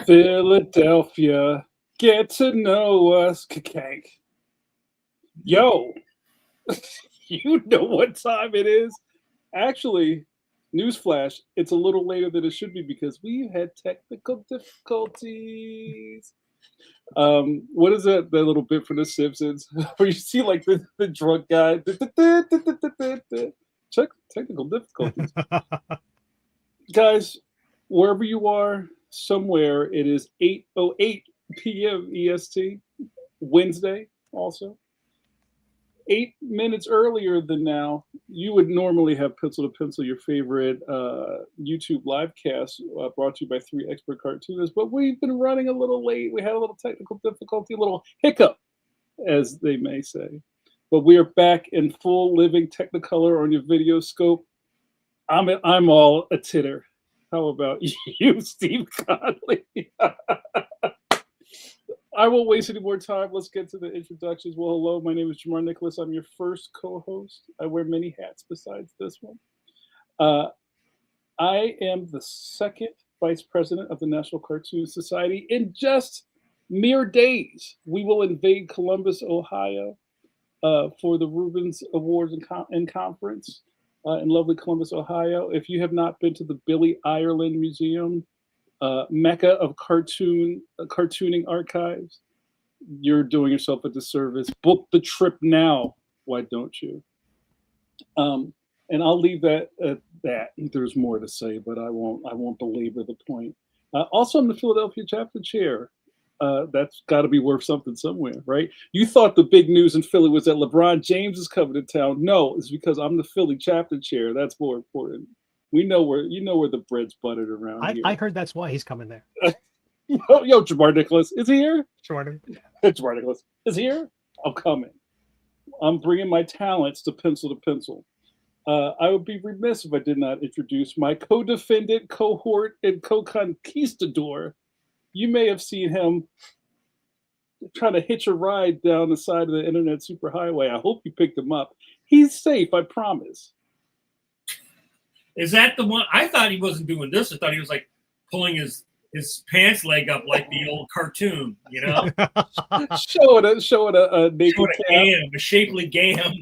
Philadelphia, get to know us, Kakank. Yo, you know what time it is. Actually, newsflash, it's a little later than it should be because we had technical difficulties. What is that little bit from The Simpsons where you see like the drunk guy? Check technical difficulties. Guys, wherever you are, somewhere it is 8:08 p.m. EST, Wednesday also. 8 minutes earlier than now, you would normally have Pencil to Pencil, your favorite YouTube live cast brought to you by 3 expert cartoonists, but we've been running a little late. We had a little technical difficulty, a little hiccup, as they may say. But we are back in full living Technicolor on your video scope. I'm all a titter. How about you, Steve Conley? I won't waste any more time. Let's get to the introductions. Well, hello, my name is JAMAR NICHOLAS. I'm your first co-host. I wear many hats besides this one. I am the second vice president of the National Cartoon Society. In just mere days, we will invade Columbus, Ohio for the Rubens Awards and Conference in lovely Columbus, Ohio. If you have not been to the Billy Ireland Museum, mecca of cartooning archives, you're doing yourself a disservice. Book the trip now. Why don't you? And I'll leave that at that. There's more to say, but I won't belabor the point. Also, I'm the Philadelphia chapter chair. That's got to be worth something somewhere, right? You thought the big news in Philly was that LeBron James is coming to town. No, it's because I'm the Philly chapter chair. That's more important. We know where the bread's buttered around here. I heard that's why he's coming there. Yo, JAMAR NICHOLAS, is he here? Jordan. JAMAR NICHOLAS, is he here? I'm coming. I'm bringing my talents to Pencil. I would be remiss if I did not introduce my co-defendant, cohort, and co-conquistador. You may have seen him trying to hitch a ride down the side of the internet superhighway. I hope you picked him up. He's safe, I promise. Is that the one? I thought he wasn't doing this. I thought he was like pulling his pants leg up like the old cartoon, you know? showing a naked gam, a shapely gam.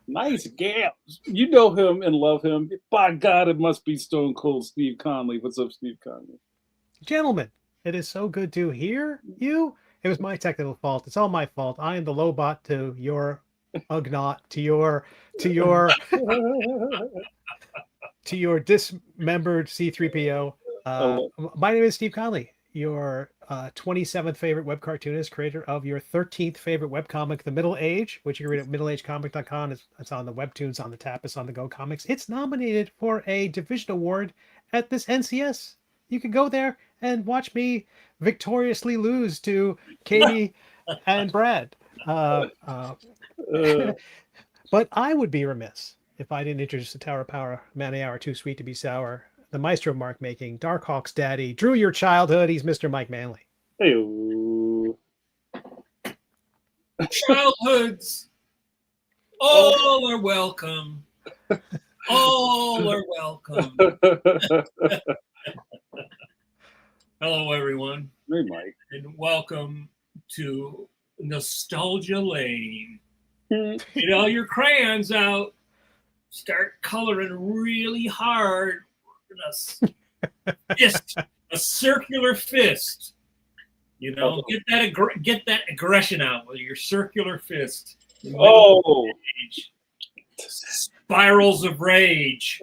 Nice gams. You know him and love him. By God, it must be Stone Cold Steve Conley. What's up, Steve Conley? Gentlemen, it is so good to hear you. It was my technical fault. It's all my fault. I am the Lobot to your Ugnaught, to your to your dismembered C-3PO. My name is Steve Conley, your 27th favorite web cartoonist, creator of your 13th favorite webcomic, The Middle Age, which you can read at middleagecomic.com. It's on the Webtoons, on the Tapas, on the Go Comics. It's nominated for a division award at this NCS. You can go there and watch me victoriously lose to Katie and Brad. But I would be remiss if I didn't introduce the Tower of Power, Manny Hour, Too Sweet to Be Sour, the maestro of mark making, Darkhawk's daddy, Drew your childhood. He's Mr. Mike Manley. Hey, Childhoods, all are welcome. All are welcome. Hello, everyone. hey, Mike. And welcome to Nostalgia Lane. Get all your crayons out. Start coloring really hard. A circular fist. You know, get that aggression out with your circular fist. Oh, spirals of rage.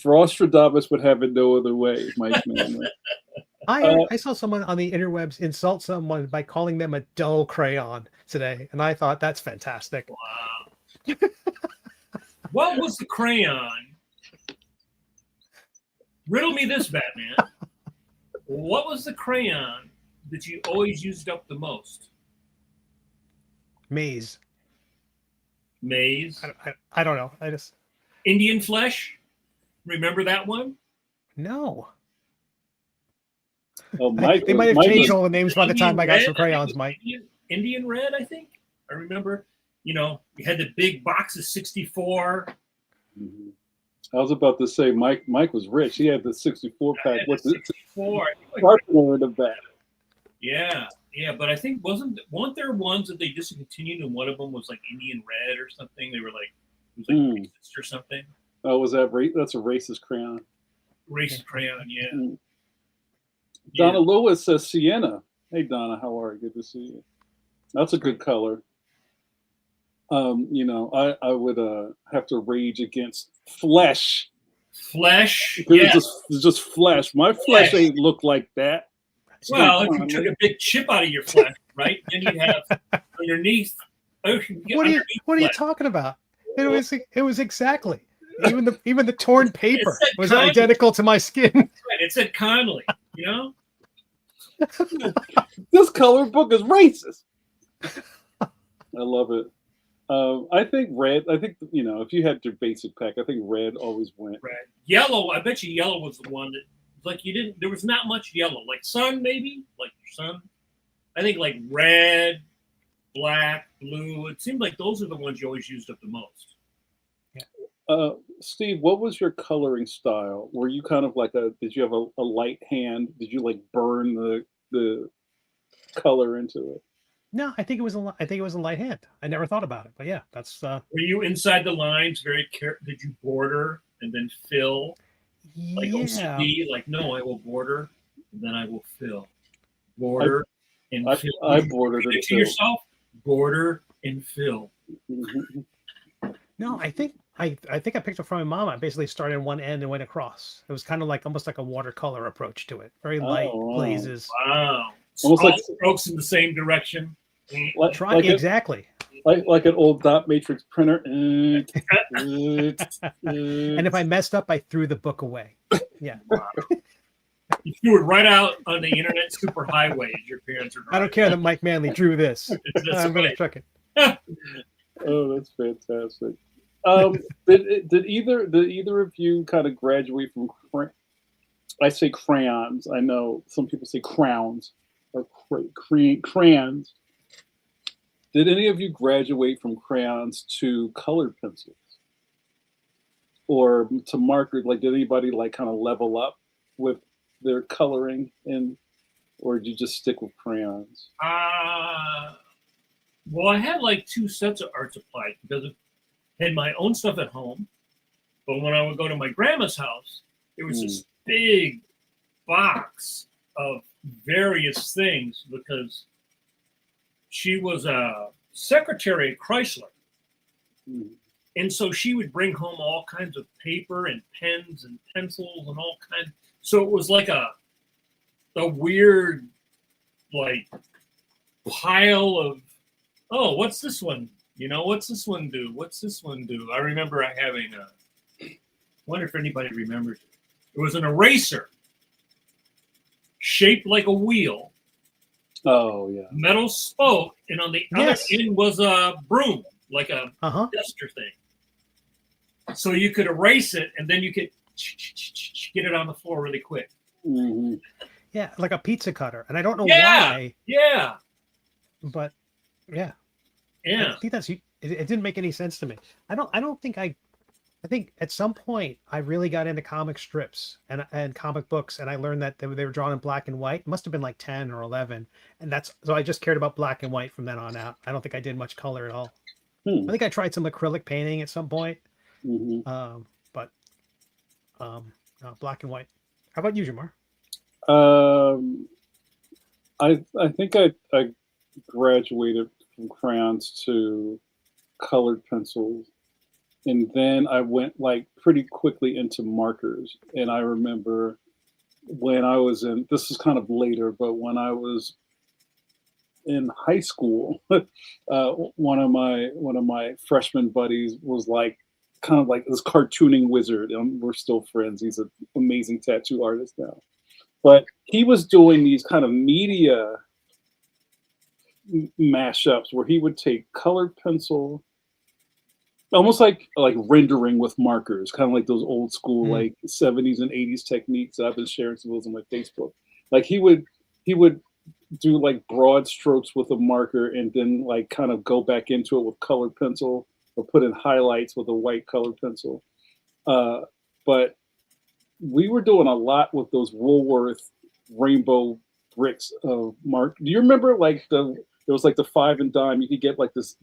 Rostradamus would have it no other way, Mike Manley. I saw someone on the interwebs insult someone by calling them a dull crayon today, and I thought that's fantastic. Wow. What was the crayon? Riddle me this, Batman. What was the crayon that you always used up the most? Maze. I don't know. I just Indian flesh. Remember that one? No. Oh, Mike, they might have changed all the names by the time I got Red, some crayons, Mike. Indian red, I think. I remember. You know, you had the big box of 64. Mm-hmm. I was about to say Mike was rich. He had the 64 pack with the 64 sharpener in the back. Yeah, but I think weren't there ones that they discontinued, and one of them was like Indian red or something? They were like, it was like racist or something. Oh, was that that's a racist crayon? Racist crayon, yeah. Mm. Donna Lewis says Sienna. Hey Donna, how are you? Good to see you. That's a good color. You know, I would have to rage against flesh. Flesh? Yeah. It's just flesh. My flesh ain't look like that. Well, if you took a big chip out of your flesh, right, then you'd have underneath. What are you talking about? It was exactly. Even the torn paper was Conley. Identical to my skin. Right, it said Conley, you know? This color book is racist. I love it. I think red. I think, you know, if you had your basic pack, I think red always went. Red. Yellow. I bet you yellow was the one that, like, you didn't. There was not much yellow. Like sun, maybe. Like your sun. I think like red, black, blue. It seemed like those are the ones you always used up the most. Yeah. Steve, what was your coloring style? Were you kind of like did you have a light hand? Did you like burn the color into it? No, I think it was a light hand. I never thought about it, but yeah, that's. Were you inside the lines? Did you border and then fill? Like OCD, like no, I will border and then I will fill. Border and fill. I bordered it to yourself. Border and fill. Mm-hmm. No, I think I picked it from my mom. I basically started in one end and went across. It was kind of like almost like a watercolor approach to it. Very light glazes. Wow. Almost like strokes in the same direction. Exactly. Like an old dot matrix printer. And if I messed up, I threw the book away. Yeah. Wow. You threw it right out on the internet superhighway as your parents are driving. I don't care that Mike Manley drew this. I'm going to chuck it. Oh, that's fantastic. Did either of you kind of graduate from? I say crayons. I know some people say crowns or crayons. Did any of you graduate from crayons to colored pencils or to markers? Like, did anybody like kind of level up with their coloring, or did you just stick with crayons? Well, I had like two sets of art supplies because I had my own stuff at home. But when I would go to my grandma's house, there was this big box of various things because she was a secretary at Chrysler. And so she would bring home all kinds of paper and pens and pencils and all kinds. So it was like a weird, like, pile of, oh, what's this one? You know, what's this one do? What's this one do? I remember having wonder if anybody remembers it. It was an eraser shaped like a wheel. Oh, yeah. Metal spoke, and on the Yes. other end was a broom, like a duster thing. So you could erase it, and then you could get it on the floor really quick. Mm-hmm. Yeah, like a pizza cutter, and I don't know Yeah. why. Yeah. But yeah, Yeah. I think it didn't make any sense to me. I think at some point I really got into comic strips and comic books, and I learned that they were drawn in black and white. It must have been like 10 or 11, and so I just cared about black and white from then on out. I don't think I did much color at all. I think I tried some acrylic painting at some point, but black and white. How about you, Jamar? I think I graduated from crayons to colored pencils. And then I went like pretty quickly into markers. And I remember when I was this is kind of later, but when I was in high school, one of my freshman buddies was like kind of like this cartooning wizard. And we're still friends. He's an amazing tattoo artist now. But he was doing these kind of media mashups where he would take colored pencil, almost like rendering with markers, kind of like those old school like 70s and 80s techniques that I've been sharing some of those on my Facebook. Like he would do like broad strokes with a marker and then like kind of go back into it with colored pencil or put in highlights with a white colored pencil. But we were doing a lot with those Woolworth rainbow bricks of mark. Do you remember like there was like the 5 and dime? You could get like this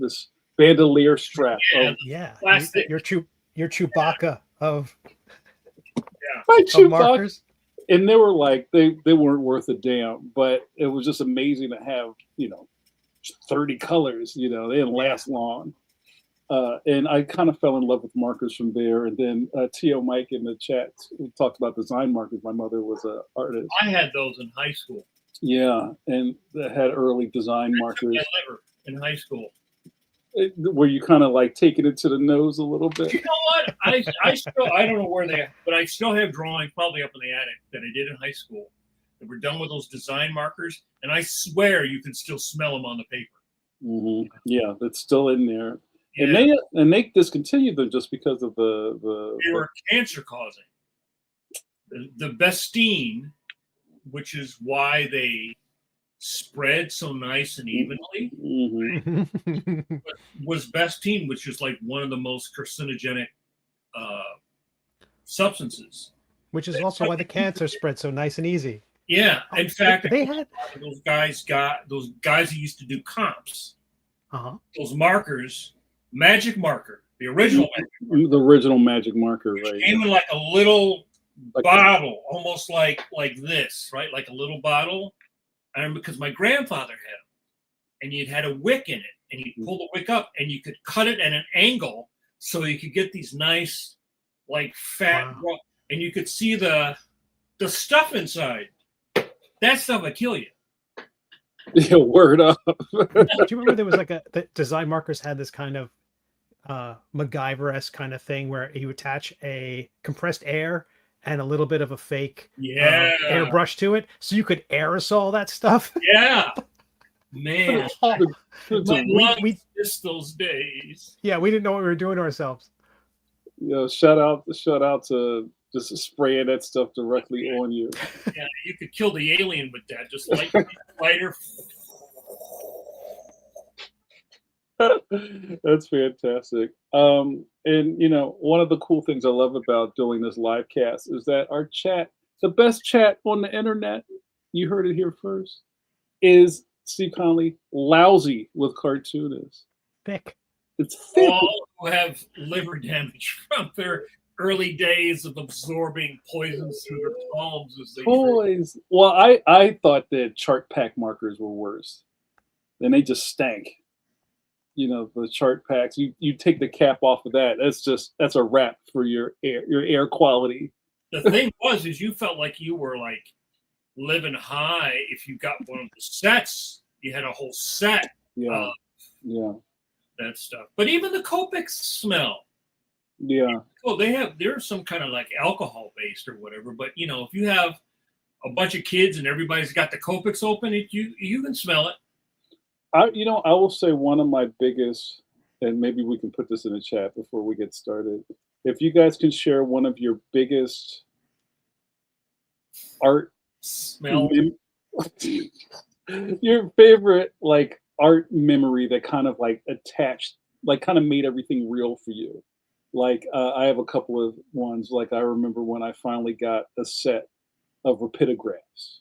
bandolier strap. Your Chewbacca of markers. And they were like they weren't worth a damn, but it was just amazing to have 30 colors. They didn't last long. And I kind of fell in love with markers from there. And then T.O. Mike in the chat, we talked about design markers. My mother was an artist. I had those in high school. Yeah, and they had early design markers. In high school. Were you kind of like taking it to the nose a little bit? You know what? I still, I don't know where they are, but I still have drawings probably up in the attic that I did in high school. That were done with those design markers. And I swear you can still smell them on the paper. Mm-hmm. Yeah, that's still in there. Yeah. And they discontinued them just because of they were cancer causing. The Bestine, which is why they spread so nice and evenly, was Bestine, which is like one of the most carcinogenic substances. Which is also why the cancer spread so nice and easy. Yeah, in fact, they had those guys who used to do comps. Those markers. Magic marker, the original magic marker, right? Came in like a little bottle, almost like this, right? Like a little bottle. And because my grandfather had them, and you'd had a wick in it, and you pull the wick up, and you could cut it at an angle, so you could get these nice, like fat, and you could see the stuff inside. That stuff would kill you. Yeah, word up. Do you remember there was like the design markers had this kind of MacGyver-esque kind of thing where you attach a compressed air and a little bit of a fake airbrush to it, so you could aerosol that stuff. Yeah, man, we missed those days. Yeah, we didn't know what we were doing to ourselves. Shout out to just spraying that stuff directly on you. Yeah, you could kill the alien with that. Just lighter. That's fantastic. And one of the cool things I love about doing this live cast is that our chat, the best chat on the internet, you heard it here first, is Steve Conley lousy with cartoonists. Thick. It's thick. All who have liver damage from their early days of absorbing poisons through their palms as they drink. Well, I thought that chart pack markers were worse. And they just stank. The chart packs. You take the cap off of that. That's a wrap for your air quality. The thing is you felt like you were like living high if you got one of the sets. You had a whole set. Yeah. That stuff. But even the Copics smell. Yeah. Well, there's some kind of like alcohol based or whatever. But if you have a bunch of kids and everybody's got the Copics open, you can smell it. I will say one of my biggest, and maybe we can put this in the chat before we get started. If you guys can share one of your biggest art, Smell. your favorite like art memory that kind of like attached, like kind of made everything real for you. Like I have a couple of ones. Like I remember when I finally got a set of rapidographs.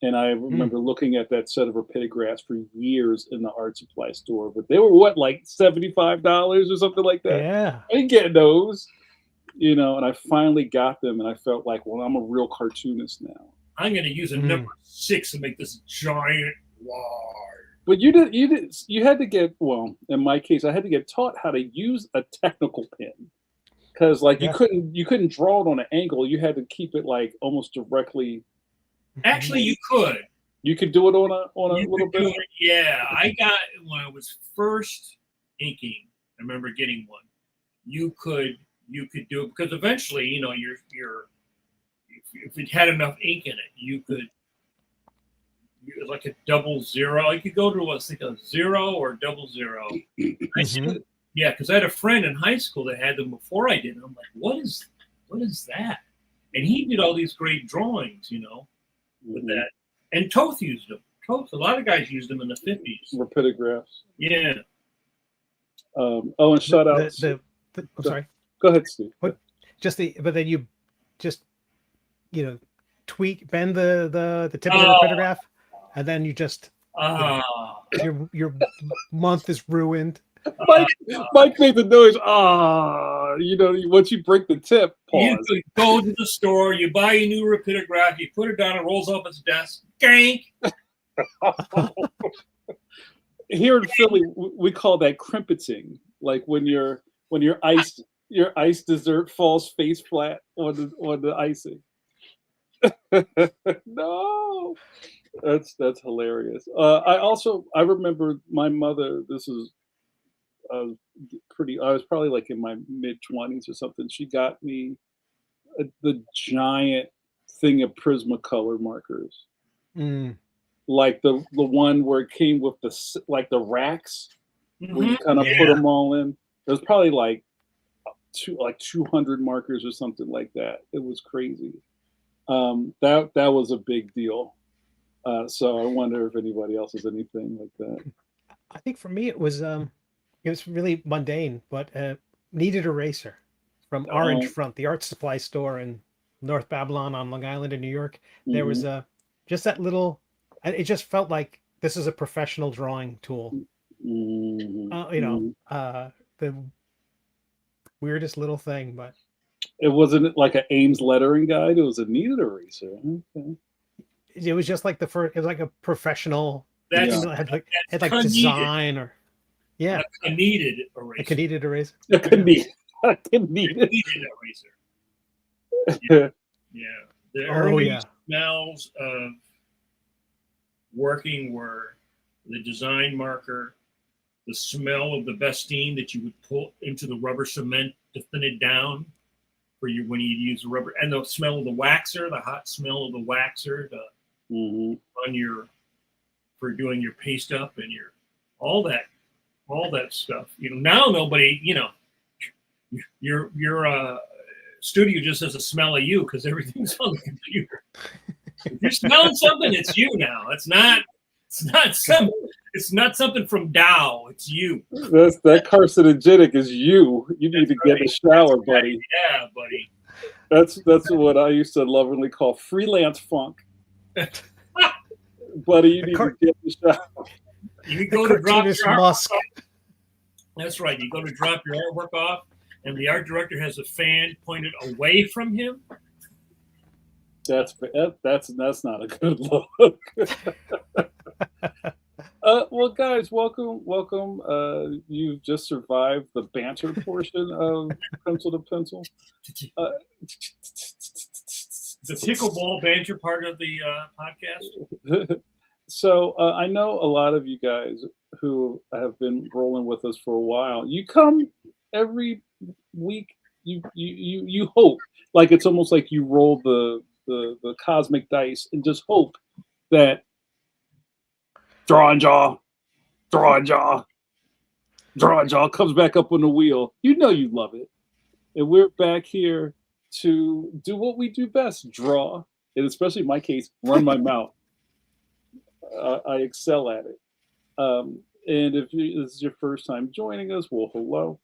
And I remember looking at that set of rapidographs for years in the art supply store, but they were what, like $75 or something like that. Yeah. I didn't get those, and I finally got them, and I felt like, well, I'm a real cartoonist now. I'm going to use a number 6 to make this giant wall. But you had to get, well, in my case, I had to get taught how to use a technical pen, because like you couldn't draw it on an angle. You had to keep it like almost directly. Actually, you could. You could do it on a little bit. Yeah, I got when I was first inking. I remember getting one. You could do it because eventually, your if it had enough ink in it, you could like a 00. You could go to a 0 or 00. Yeah, because I had a friend in high school that had them before I did. And I'm like, what is that? And he did all these great drawings, with that. And Toth used them. A lot of guys used them in the 50s. Rapidographs. Yeah. And shout out. I'm sorry. Go ahead, Steve. But then you just bend the tip of the rapidograph, and then you just your month is ruined. Mike made the noise. Once you break the tip, pause. You go to the store, you buy a new rapidograph, you put it down, it rolls off its desk. Gank. Here in Philly, we call that crimpeting. Like when your ice dessert falls face flat on the icing. No, that's hilarious. I remember my mother. This is. I was probably like in my mid-20s or something. She got me the giant thing of Prismacolor markers, like the one where it came with the racks, where you kind of put them all in. It was probably like 200 markers or something like that. It was crazy. That was a big deal. So I wonder if anybody else has anything like that. I think for me it was really mundane, but kneaded eraser from Orange Front, the art supply store in North Babylon on Long Island in New York. There was just that little. It just felt like this is a professional drawing tool. The weirdest little thing, but it wasn't like an Ames lettering guide. It was a kneaded eraser. Okay. It was just like the first. It was like a professional. That had like design or. Yeah, a kneaded eraser. A kneaded eraser. A kneaded eraser. Yeah. The early smells of working were the design marker, the smell of the Bestine that you would pull into the rubber cement to thin it down for you when you use the rubber, and the smell of the waxer, the hot smell of the waxer for doing your paste up and all that stuff. Now nobody, your studio just has a smell of you because everything's on the computer. If you're smelling something, it's you now. It's not something from Dow. It's you. That carcinogenic is you. You need to get in the shower, buddy. Yeah, buddy. That's what I used to lovingly call freelance funk. Buddy, you need to get in the shower. You go to drop your artwork off. That's right. You go to drop your artwork off, and the art director has a fan pointed away from him. That's not a good look. Well, guys, welcome. You've just survived the banter portion of Pencil to Pencil. The pickleball banter part of the podcast. So I know a lot of you guys who have been rolling with us for a while. You come every week. You hope, like it's almost like you roll the cosmic dice and just hope that Draw and Jaw Draw jaw. Draw jaw comes back up on the wheel. You know you love it. And we're back here to do what we do best, draw. And especially in my case, run my mouth. I excel at it. And if this is your first time joining us, well, hello.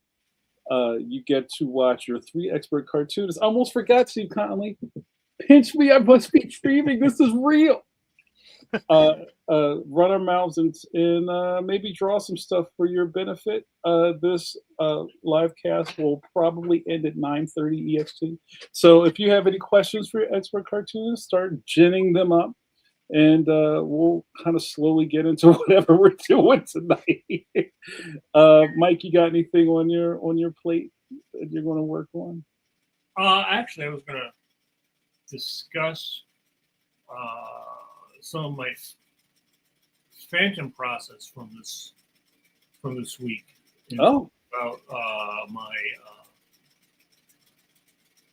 You get to watch your 3 expert cartoonists. I almost forgot, Steve Conley. Pinch me, I must be dreaming. This is real. Run our mouths and maybe draw some stuff for your benefit. This live cast will probably end at 9:30 EXT. So if you have any questions for your expert cartoonists, start ginning them up, and we'll kind of slowly get into whatever we're doing tonight. Mike, you got anything on your plate that you're going to work on? Actually, I was going to discuss some of my phantom process from this week. Oh, about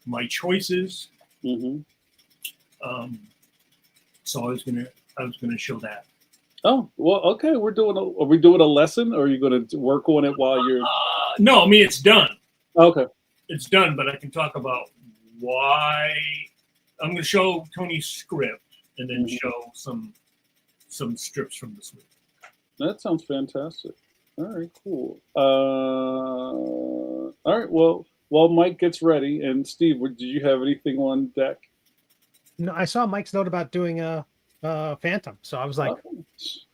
my choices. Mm-hmm. So I was gonna show that. Oh, well, okay. Are we doing a lesson, or are you going to work on it while you're? No, I mean it's done. Okay, it's done, but I can talk about why. I'm going to show Tony's script and then show some strips from this week. That sounds fantastic. All right, cool. All right, well, while Mike gets ready, and Steve, did you have anything on deck? No, I saw Mike's note about doing a Phantom, so I was like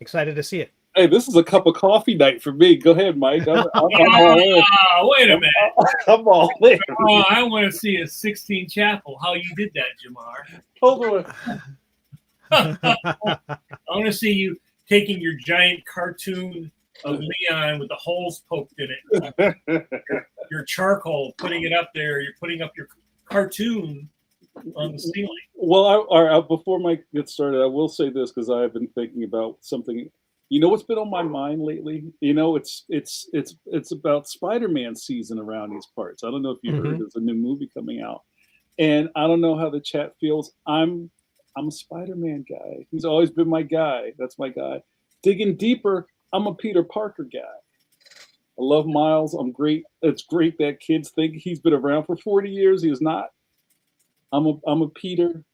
excited to see it. Hey, this is a cup of coffee night for me. Go ahead, Mike. I'm all in. Wait a minute. I'm all in. Oh, I want to see a 16 Chapel. How you did that, Jamar? Hold on. I want to see you taking your giant cartoon of Leon with the holes poked in it. Your charcoal, putting it up there. You're putting up your cartoon on the ceiling. Well, before Mike gets started, I will say this because I have been thinking about something. You know what's been on my mind lately? You know, it's about Spider-Man season around these parts. I don't know if you heard there's a new movie coming out, and I don't know how the chat feels. I'm a Spider-Man guy. He's always been my guy. That's my guy. Digging deeper, I'm a Peter Parker guy. I love Miles. I'm great. It's great that kids think he's been around for 40 years. He is not. I'm a Peter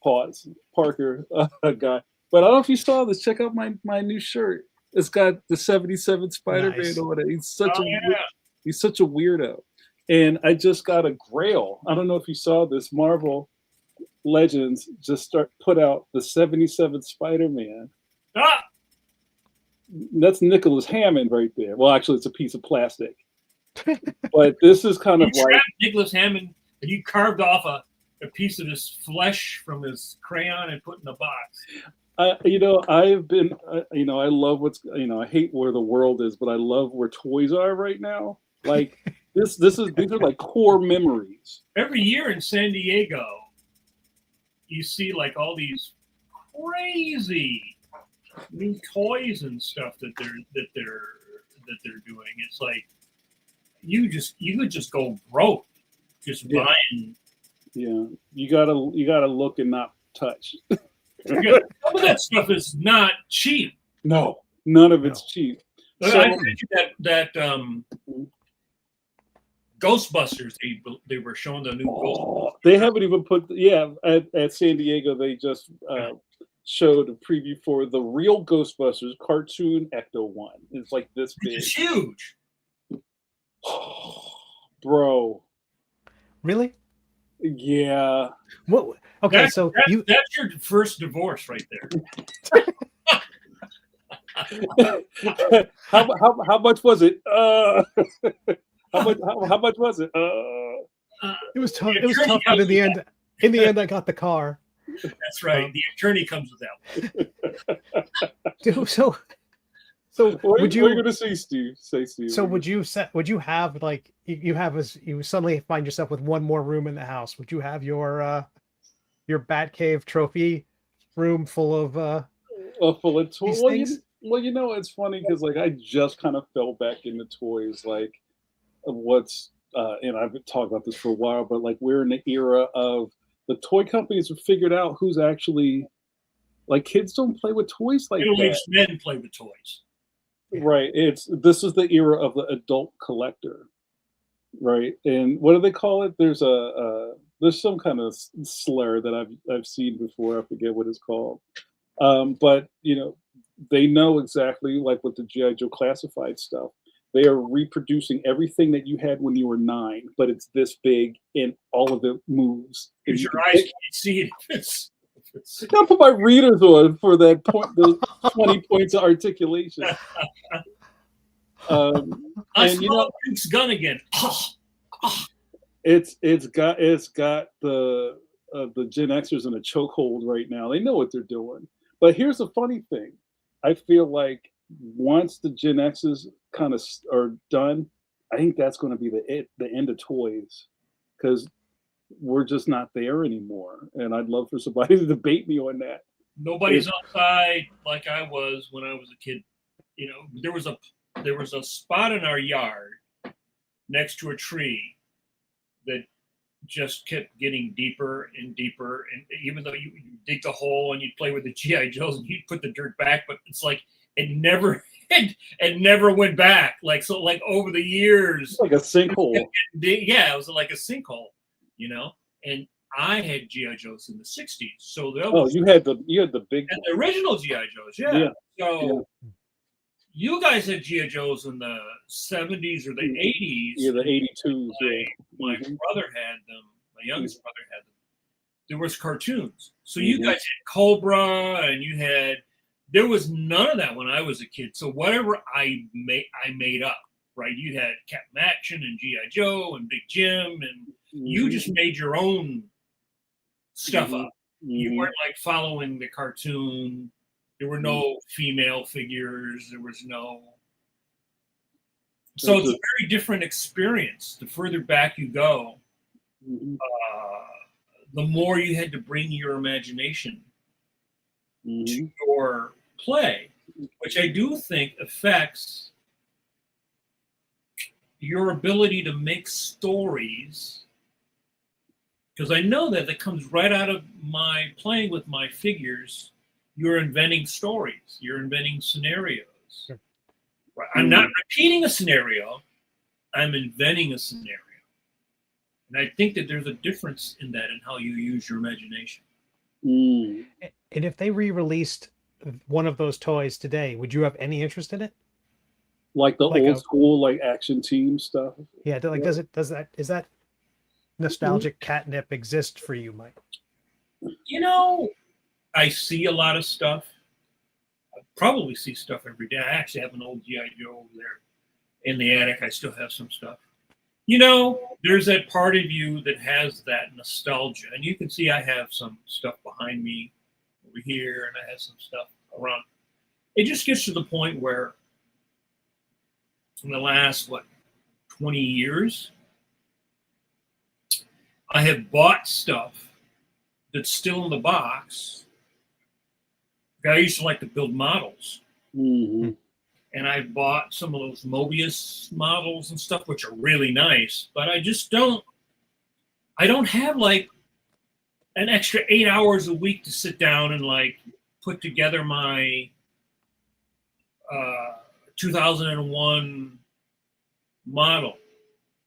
Parker guy. But I don't know if you saw this. Check out my new shirt. It's got the 77 Spider-Man on it. He's such a weirdo. And I just got a Grail. I don't know if you saw this. Marvel Legends just put out the 77 Spider-Man. Ah! That's Nicholas Hammond right there. Well, actually, it's a piece of plastic. But this is kind of like Nicholas Hammond. And you carved off a piece of his flesh from his crayon and put in a box. I've been, I love I hate where the world is, but I love where toys are right now. Like these are like core memories. Every year in San Diego, you see like all these crazy new toys and stuff that they're doing. It's like you could just go broke just buying. Yeah, you gotta look and not touch. Some of that stuff is not cheap. No, none of it's cheap. So, I sent you that Ghostbusters. They were showing the new Ghostbusters. They haven't even put at San Diego. They just showed a preview for the real Ghostbusters cartoon Ecto One. It's like this big. It's huge, bro. Really? Yeah. What? Okay, that's your first divorce right there. how much was it? How much was it? It was tough. It was tough, but in the end, I got the car. That's right. The attorney comes with that. So what are you going to say, Steve? Say, Steve. So would you have like you suddenly find yourself with one more room in the house? Would you have your Batcave trophy room full of toys? Well, it's funny because like I just kind of fell back into toys. Like what's and I've been talking about this for a while, but like we're in the era of the toy companies have figured out who's actually like kids don't play with toys like middle-aged that. men play with toys. Right. This is the era of the adult collector, right? And what do they call it? There's some kind of slur that I've seen before. I forget what it's called. But they know exactly, like with the GI Joe classified stuff. They are reproducing everything that you had when you were 9, but it's this big and all of it moves. Because your eyes can't see it. I'll put my readers on for that point, those 20 points of articulation. I smell Duke's gun again. It's got the Gen Xers in a chokehold right now. They know what they're doing. But here's the funny thing. I feel like once the Gen Xers kind of are done, I think that's going to be the end of toys, because we're just not there anymore. And I'd love for somebody to debate me on that. Nobody's outside like I was when I was a kid. There was a spot in our yard next to a tree that just kept getting deeper and deeper. And even though you dig the hole and you'd play with the GI Joes and you'd put the dirt back, but it's like it never went back. Like over the years, like a sinkhole. Yeah, it was like a sinkhole, And I had GI Joes in the '60s, so you had the big and the original GI Joes, yeah. So you guys had GI Joes in the '70s or the '80s. Yeah, the '82s. My brother had them. My youngest brother had them. There was cartoons, so you guys had Cobra, and you had. There was none of that when I was a kid. So whatever I made up, right? You had Captain Action and GI Joe and Big Jim, and you just made your own stuff up. You weren't like following the cartoon. There were no female figures. There was no. So it's a very different experience. The further back you go, the more you had to bring your imagination to your play, which I do think affects your ability to make stories. Because I know that comes right out of my playing with my figures. You're inventing stories. You're inventing scenarios. Sure. Right? I'm not repeating a scenario. I'm inventing a scenario. And I think that there's a difference in that and how you use your imagination. And if they re-released one of those toys today, would you have any interest in it? Like the old school, like action team stuff? Yeah. Does that nostalgic catnip exist for you, Mike? I see a lot of stuff. I probably see stuff every day. I actually have an old GI Joe over there in the attic. I still have some stuff. There's that part of you that has that nostalgia. And you can see I have some stuff behind me over here, and I have some stuff around. It just gets to the point where in the last, 20 years, I have bought stuff that's still in the box. I used to like to build models. And I bought some of those Mobius models and stuff, which are really nice, but I don't have like an extra 8 hours a week to sit down and like put together my 2001 model,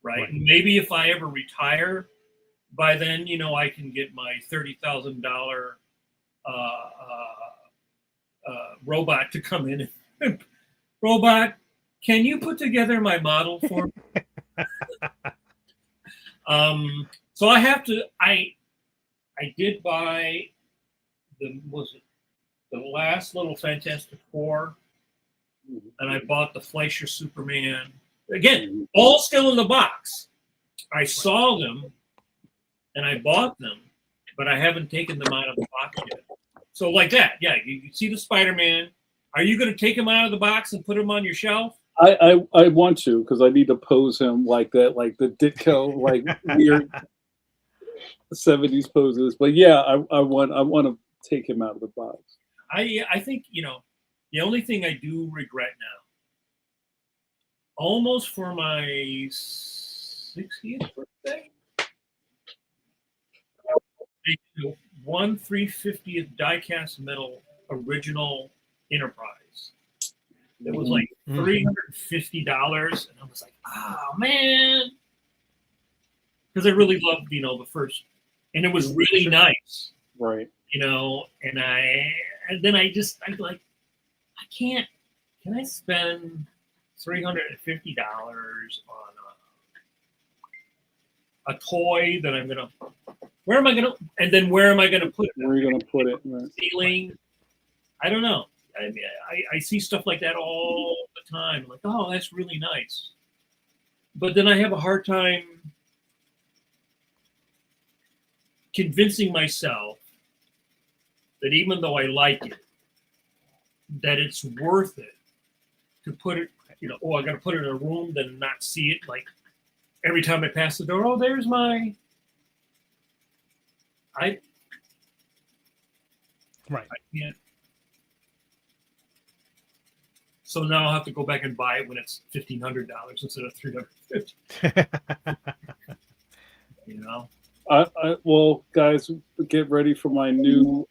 right? And maybe if I ever retire, by then, I can get my $30,000 robot to come in and robot, can you put together my model for me? So I have to. I did buy the last little Fantastic Four, and I bought the Fleischer Superman. Again, all still in the box. I saw them, and I bought them, but I haven't taken them out of the box yet. So like that, yeah. You see the Spider-Man. Are you going to take him out of the box and put him on your shelf? I want to, because I need to pose him like that, like the Ditko, like weird 70s poses. But yeah, I want to take him out of the box. I think the only thing I do regret now, almost for my 60th birthday, the 1/350th die-cast metal original Enterprise. It was like $350, and I was like, oh man, because I really loved, the first, and it was really nice, Right. and then I'm like, I can't. Can I spend $350 on a toy that I'm gonna? Where am I gonna? And then where am I gonna put it? Where are you gonna put it? Right. Ceiling. I don't know. I see stuff like that all the time. Like, oh, that's really nice. But then I have a hard time convincing myself that even though I like it, that it's worth it to put it, I got to put it in a room, then not see it. Like every time I pass the door, oh, there's my. Right. I can't. So now I'll have to go back and buy it when it's $1,500 instead of $350. Well, guys, get ready for my new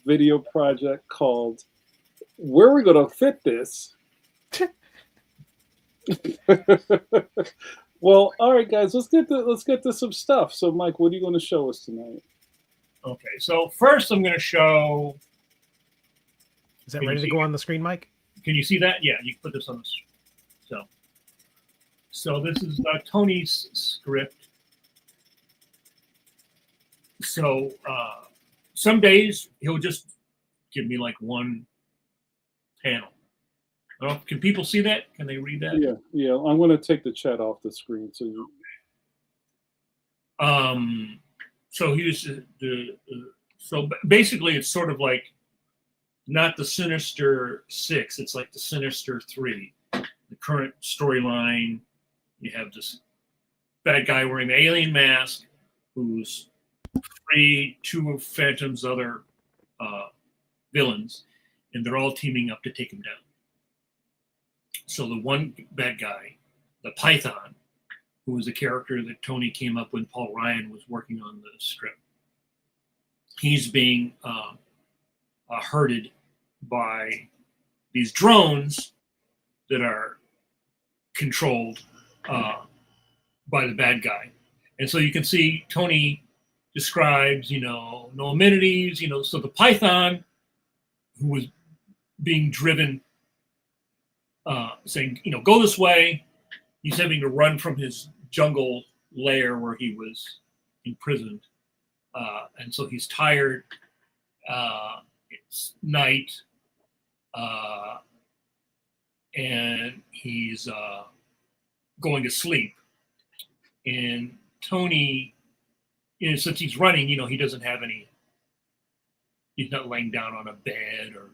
video project called "Where Are We Gonna Fit This?" Well, all right, guys, let's get to some stuff. So, Mike, what are you going to show us tonight? Okay, so first I'm going to show. Is that ready to go on the screen, Mike? Can you see that? Yeah, you can put this on the screen. So this is Tony's script. So some days he'll just give me like one panel. Can people see that? Can they read that? Yeah. I'm going to take the chat off the screen so you. So here's so basically it's sort of like not the Sinister Six, it's like the Sinister Three. The current storyline, you have this bad guy wearing the alien mask who's freed two of Phantom's other villains, and they're all teaming up to take him down. So the one bad guy, the Python, who was a character that Tony came up when Paul Ryan was working on the script, he's being herded by these drones that are controlled by the bad guy. And so you can see Tony describes, no amenities, so the Python, who was being driven, saying, go this way, he's having to run from his jungle lair where he was imprisoned. And so he's tired. It's night. And he's going to sleep. And Tony, since he's running, he doesn't have any, he's not laying down on a bed or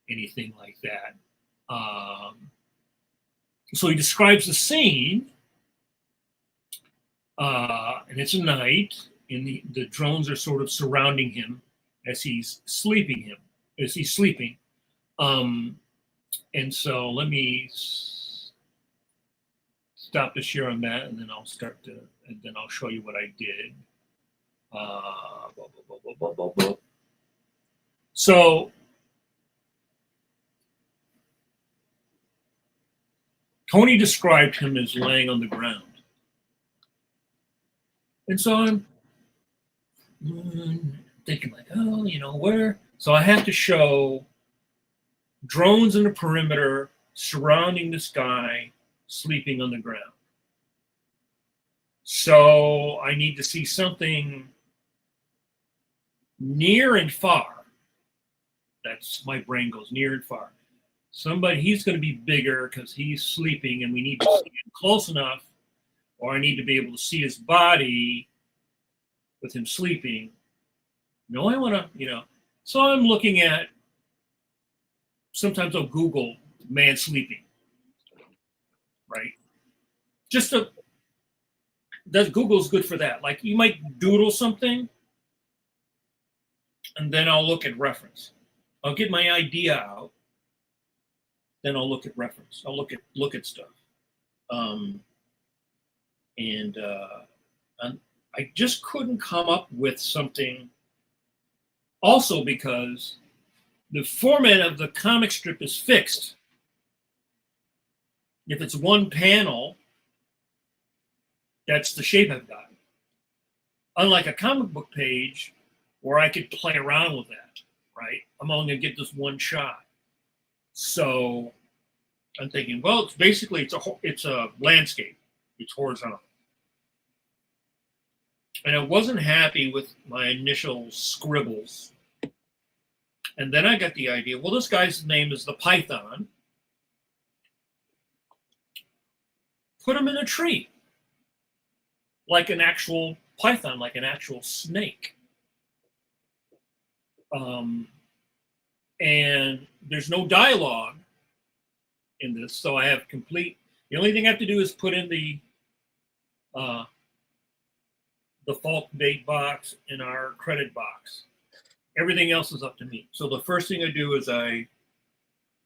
anything like that. So he describes the scene, and it's a night, and the drones are sort of surrounding him as he's sleeping. And so let me stop to share on that, and then I'll show you what I did. So Tony described him as laying on the ground. And so I'm thinking like, where? So I have to show drones in the perimeter surrounding this guy sleeping on the ground. So I need to see something near and far. That's my brain goes near and far. He's going to be bigger because he's sleeping and we need to see him close enough, or I need to be able to see his body with him sleeping. No, I want to, so I'm looking at, sometimes I'll Google man sleeping, right? Google's good for that. Like you might doodle something and then I'll look at reference. I'll get my idea out. Then I'll look at reference. I'll look at stuff. And I just couldn't come up with something. Also because the format of the comic strip is fixed. If it's one panel, that's the shape I've got. Unlike a comic book page where I could play around with that, right? I'm only going to get this one shot. So I'm thinking, well, it's basically, it's a landscape. It's horizontal. And I wasn't happy with my initial scribbles. And then I got the idea, well, this guy's name is the Python. Put him in a tree. Like an actual python, like an actual snake. And there's no dialogue in this, so I have complete. The only thing I have to do is put in the default date box in our credit box. Everything else is up to me. So the first thing I do is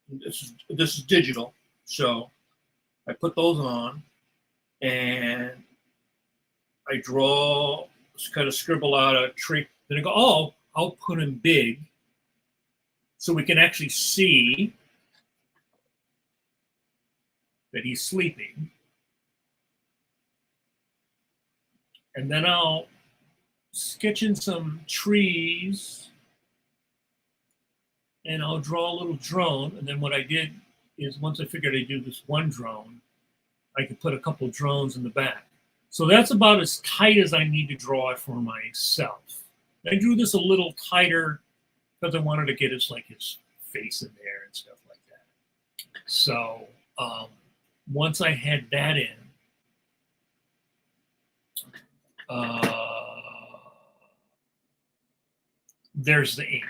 this is digital, so I put those on, and I draw, kind of scribble out a tree. Then I go, oh, I'll put him big so we can actually see that he's sleeping. And then I'll sketch in some trees, and I'll draw a little drone. And then what I did is, once I figured I'd do this one drone, I could put a couple drones in the back. So that's about as tight as I need to draw it for myself. I drew this a little tighter because I wanted to get his face in there and stuff like that. So once I had that in, there's the ink.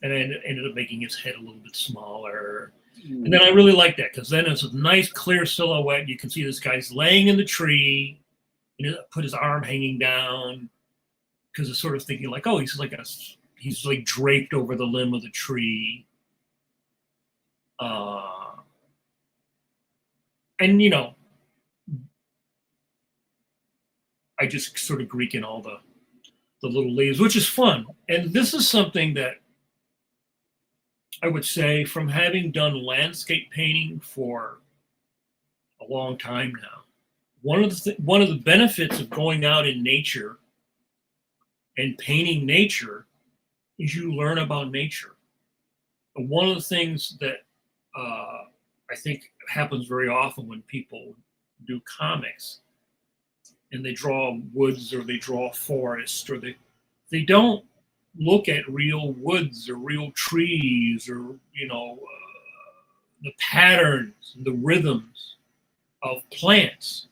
And I ended up making his head a little bit smaller. And then I really like that because then it's a nice clear silhouette. You can see this guy's laying in the tree, put his arm hanging down, because it's sort of thinking like, oh, he's like draped over the limb of the tree. And I just sort of Greek in all the little leaves, which is fun. And this is something that I would say, from having done landscape painting for a long time now, one of the benefits of going out in nature and painting nature is you learn about nature. And one of the things that I think happens very often when people do comics and they draw woods or they draw forest, or they don't look at real woods or real trees or the patterns and the rhythms of plants.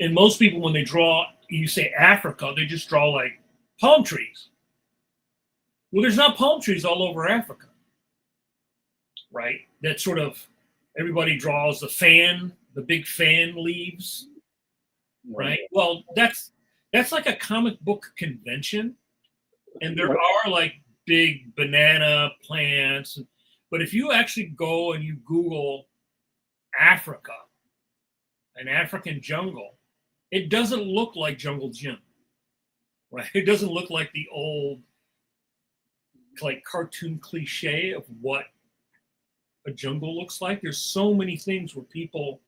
And most people, when they draw, you say Africa, they just draw like palm trees. Well, there's not palm trees all over Africa, right? That sort of, everybody draws the big fan leaves, right? Well, that's like a comic book convention, and there are like big banana plants. But if you actually go and you Google Africa, an African jungle, it doesn't look like Jungle Jim, right? It doesn't look like the old like cartoon cliche of what a jungle looks like. There's so many things where people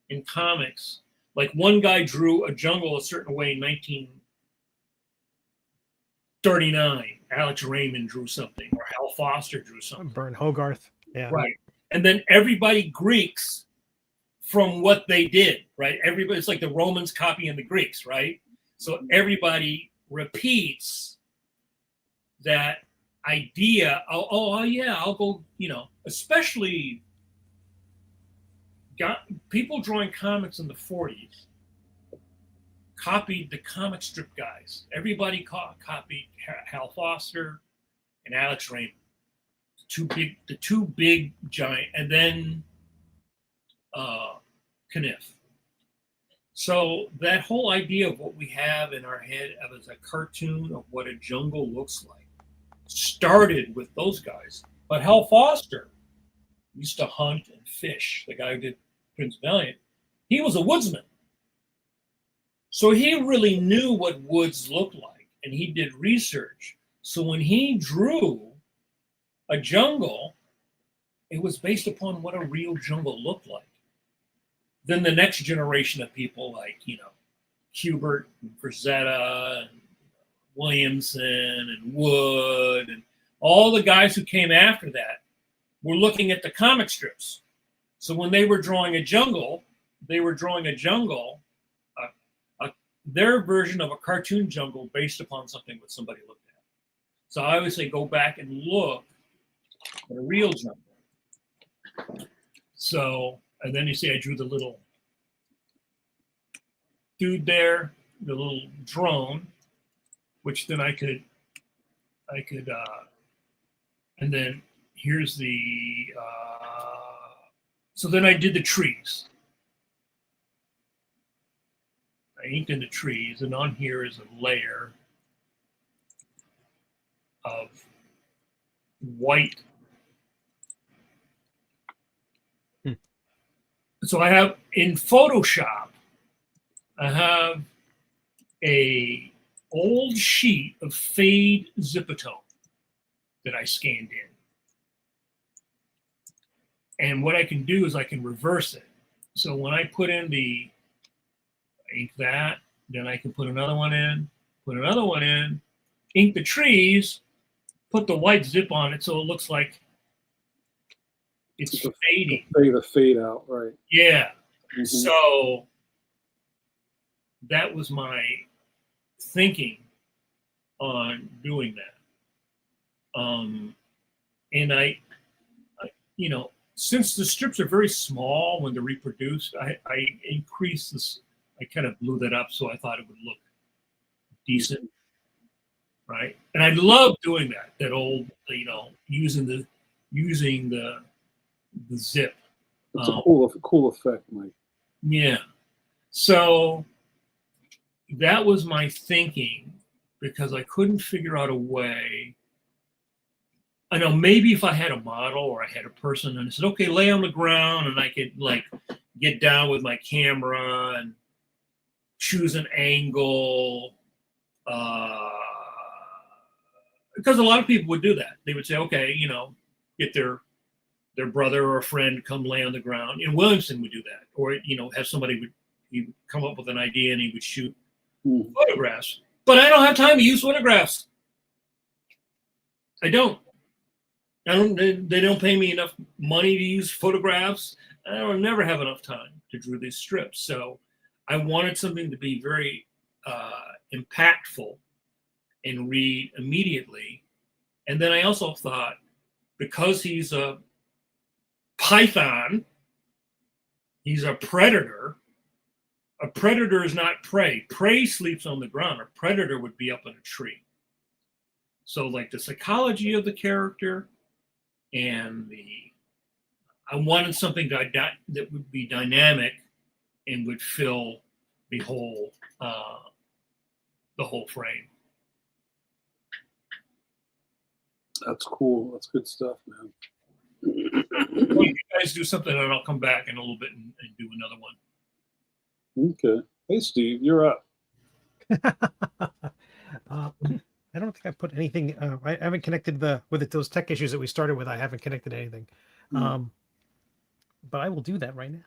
in comics, like one guy drew a jungle a certain way in 1939. Alex Raymond drew something, or Hal Foster drew something. Bern Hogarth. Yeah. Right. And then everybody Greeks from what they did, right? Everybody, it's like the Romans copying the Greeks, right? So everybody repeats that idea. Oh yeah, I'll go, especially people drawing comics in the 40s copied the comic strip guys. Everybody copied Hal Foster and Alex Raymond, the two big giant, and then Kniff. So that whole idea of what we have in our head as a cartoon of what a jungle looks like started with those guys. But Hal Foster used to hunt and fish. The guy who did Prince Valiant, he was a woodsman. So he really knew what woods looked like, and he did research. So when he drew a jungle, it was based upon what a real jungle looked like. Then the next generation of people like, Hubert and Frazetta and Williamson and Wood and all the guys who came after that were looking at the comic strips. So when they were drawing a jungle, their version of a cartoon jungle based upon something that somebody looked at. So I always say go back and look at a real jungle. So, and then you see I drew the little dude there, the little drone, which then I could, and then here's the, so then I did the trees. I inked in the trees, and on here is a layer of white. So I have in Photoshop, I have a old sheet of fade Zipatone that I scanned in. And what I can do is I can reverse it. So when I put in the ink that, then I can put another one in, ink the trees, put the white zip on it so it looks like it's fading. The fade out, right. Yeah. Mm-hmm. So that was my thinking on doing that. And I since the strips are very small when they're reproduced, I increased this. I kind of blew that up so I thought it would look decent, right? And I love doing that. That old, using the zip. It's a cool effect, Mike. Yeah. So that was my thinking because I couldn't figure out a way. I know maybe if I had a model or I had a person and I said, okay, lay on the ground and I could get down with my camera and choose an angle. Because a lot of people would do that. They would say, okay, get their brother or a friend come lay on the ground. And Williamson would do that. Or, have somebody he would come up with an idea and he would shoot photographs. But I don't have time to use photographs. I don't. They don't pay me enough money to use photographs. I will never have enough time to draw these strips. So I wanted something to be very impactful and read immediately. And then I also thought, because he's a python, he's a predator. A predator is not prey. Prey sleeps on the ground. A predator would be up in a tree. So the psychology of the character and I wanted something that would be dynamic and would fill the whole frame. That's cool. That's good stuff, man. Well, you guys do something and I'll come back in a little bit and do another one. Okay. Hey, Steve, you're up. I don't think I put anything. I haven't connected those tech issues that we started with. I haven't connected anything, but I will do that right now.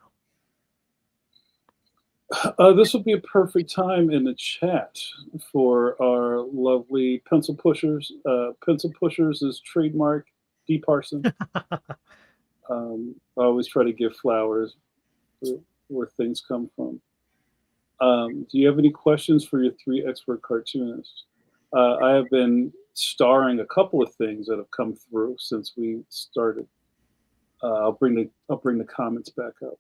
This will be a perfect time in the chat for our lovely pencil pushers. Pencil pushers is trademark D. Parson. I always try to give flowers where things come from. Do you have any questions for your three expert cartoonists? I have been starring a couple of things that have come through since we started. I'll bring the comments back up.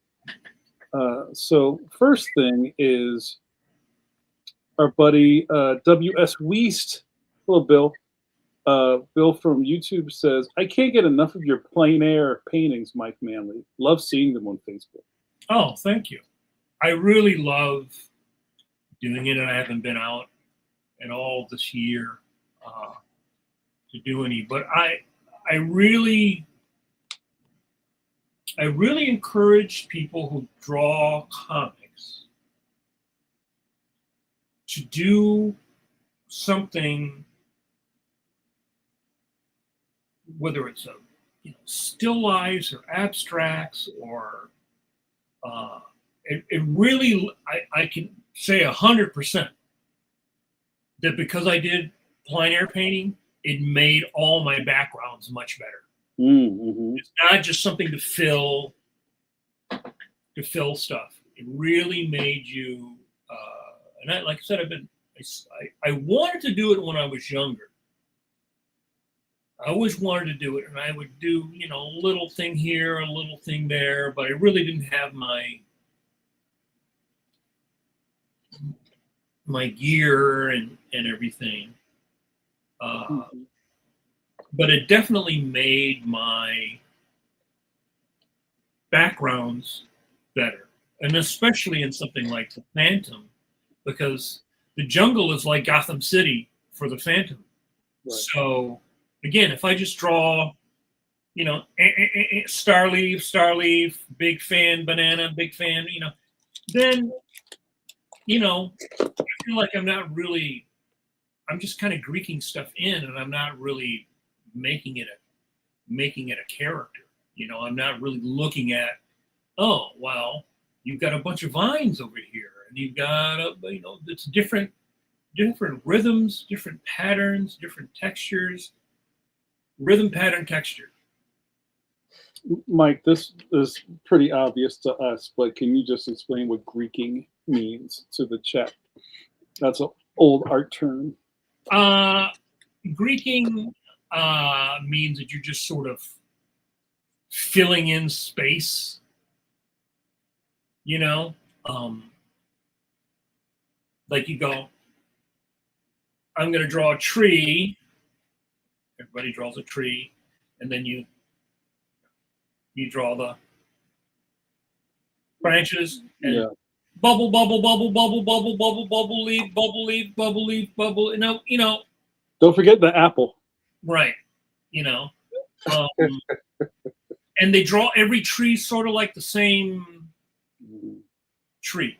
So first thing is our buddy W.S. Weist. Hello, Bill. Bill from YouTube says, I can't get enough of your plein air paintings, Mike Manley. Love seeing them on Facebook. Oh, thank you. I really love doing it, and I haven't been out at all this year to do any. But I really encourage people who draw comics to do something whether it's still lifes or abstracts or it really, I can say 100% that because I did plein air painting, it made all my backgrounds much better. Mm-hmm. It's not just something to fill stuff. It really made you. And like I said, I wanted to do it when I was younger. I always wanted to do it, and I would do a little thing here, a little thing there, but I really didn't have my gear and everything. But it definitely made my backgrounds better, and especially in something like the Phantom, because the jungle is like Gotham City for the Phantom. Right. So again, if I just draw, Starleaf, big fan, banana, big fan, then, I feel like I'm just kind of Greeking stuff in, and I'm not really making it a character. I'm not really looking at, oh, well, you've got a bunch of vines over here, and you've got it's different rhythms, different patterns, different textures, rhythm, pattern, texture. Mike, this is pretty obvious to us, but can you just explain what Greeking means to the chat? That's an old art term. Greeking means that you're just sort of filling in space, like you go, I'm going to draw a tree. Everybody draws a tree, and then you draw the branches and bubble, bubble, bubble, bubble, bubble, bubble, bubble, leaf, bubble, leaf, bubble, leaf, bubble. Don't forget the apple. Right. And they draw every tree sort of like the same tree.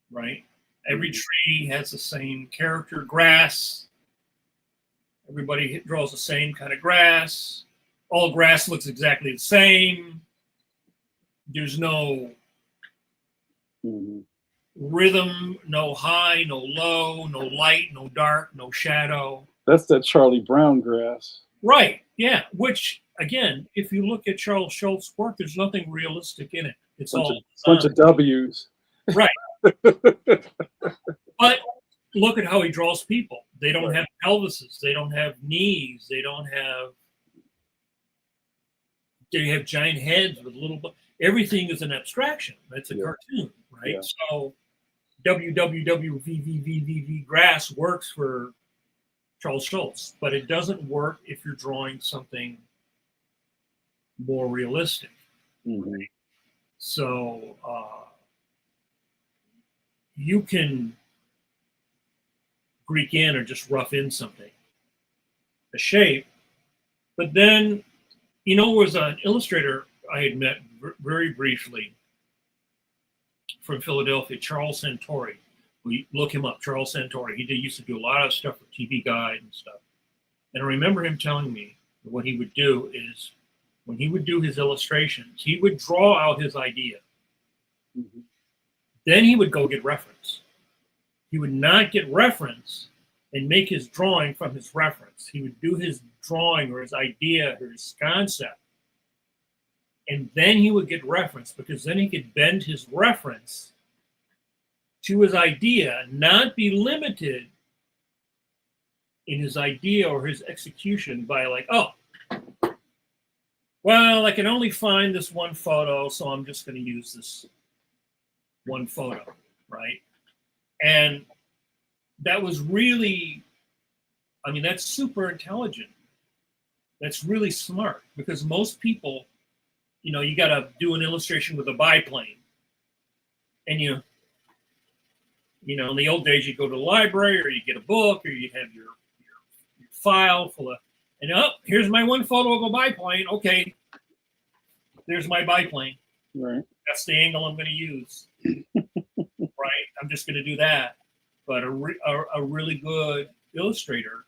Right. Every tree has the same character. Grass. Everybody draws the same kind of grass. All grass looks exactly the same. There's no rhythm, no high, no low, no light, no dark, no shadow. That's that Charlie Brown grass. Right, yeah. Which, again, if you look at Charles Schultz's work, there's nothing realistic in it. It's all a bunch of W's. Right. But look at how he draws people. They don't have pelvises. They don't have knees. They have giant heads with little. Everything is an abstraction. That's a cartoon, right? Yeah. So WWWVVVVV grass works for Charles Schultz, but it doesn't work if you're drawing something more realistic. Right? So you can Greek in or just rough in something, a shape, but then, there was an illustrator I had met very briefly from Philadelphia, Charles Santori. We look him up, Charles Santori. He used to do a lot of stuff for TV Guide and stuff. And I remember him telling me that what he would do is, when he would do his illustrations, he would draw out his idea. Then he would go get reference. He would not get reference and make his drawing from his reference. He would do his drawing or his idea or his concept. And then he would get reference, because then he could bend his reference to his idea, not be limited in his idea or his execution by like, oh, well, I can only find this one photo, so I'm just going to use this one photo, right? And that was really, that's super intelligent. That's really smart, because most people, you got to do an illustration with a biplane. And in the old days, you go to the library, or you get a book, or you have your file full of, and here's my one photo of a biplane. Okay, there's my biplane. Right. That's the angle I'm going to use. Right. I'm just going to do that. But a really good illustrator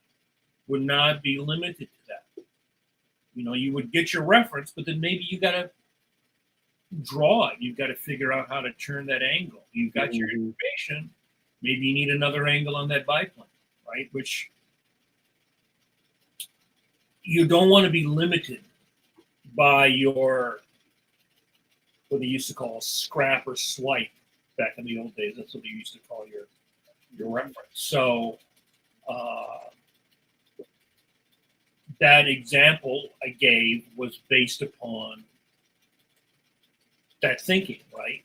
would not be limited to that. You would get your reference, but then maybe you got to draw it. You've got to figure out how to turn that angle. You've got your information. Maybe you need another angle on that biplane, right? Which you don't want to be limited by your, what they used to call scrap or swipe back in the old days. That's what they used to call your reference. So that example I gave was based upon that thinking, right?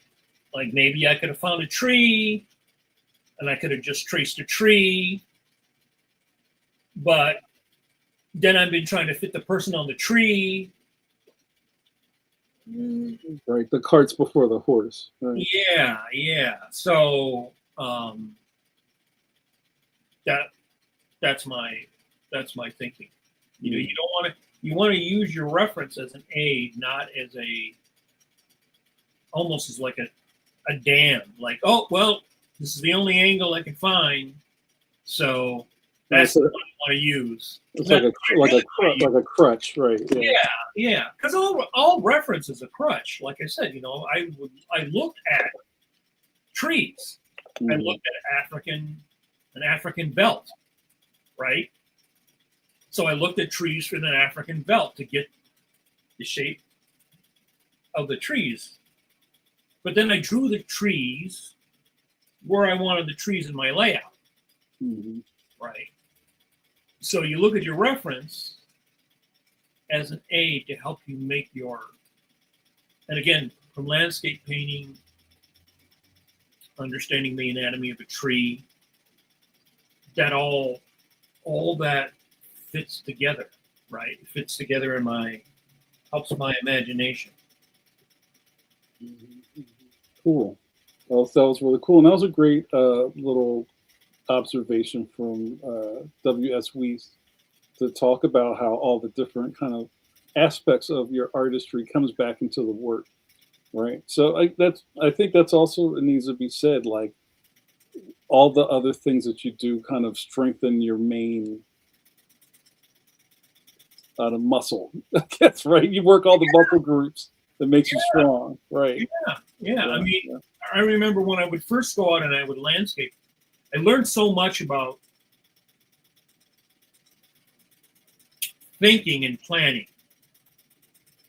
Like maybe I could have found a tree and I could have just traced a tree, but then I've been trying to fit the person on the tree. Right, the cart's before the horse. Right? Yeah. So that's my thinking. You don't want to use your reference as an aid, not as almost as like a dam. Like, oh well, this is the only angle I can find, so that's what I want to use. It's like a crutch, right? Yeah. Because all reference is a crutch. Like I said, I looked at trees. I looked at an African belt, right? So I looked at trees for an African belt to get the shape of the trees. But then I drew the trees where I wanted the trees in my layout, right? So you look at your reference as an aid to help you make and again, from landscape painting, understanding the anatomy of a tree, that all that fits together, right? It fits together helps my imagination. Cool. Well, that was really cool. And that was a great little observation from W.S. Weiss to talk about how all the different kind of aspects of your artistry comes back into the work, right? So I think that's also, it needs to be said, like all the other things that you do kind of strengthen your main muscle, I guess, right? You work all the muscle groups that makes you strong, right? Yeah. I mean, I remember when I would first go out and I would landscape, I learned so much about thinking and planning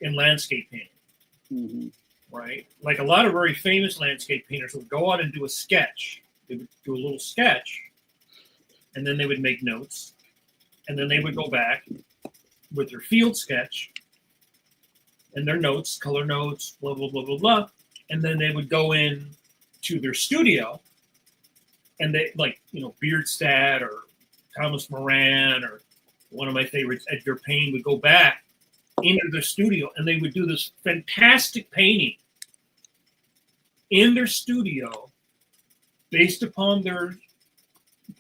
in landscape painting, right? Like a lot of very famous landscape painters would go out and do a sketch. They would do a little sketch, and then they would make notes, and then they would go back with their field sketch and their notes, color notes, blah, blah, blah, blah, blah. And then they would go in to their studio and they, like, Beardstad or Thomas Moran or one of my favorites, Edgar Payne, would go back into their studio and they would do this fantastic painting in their studio based upon their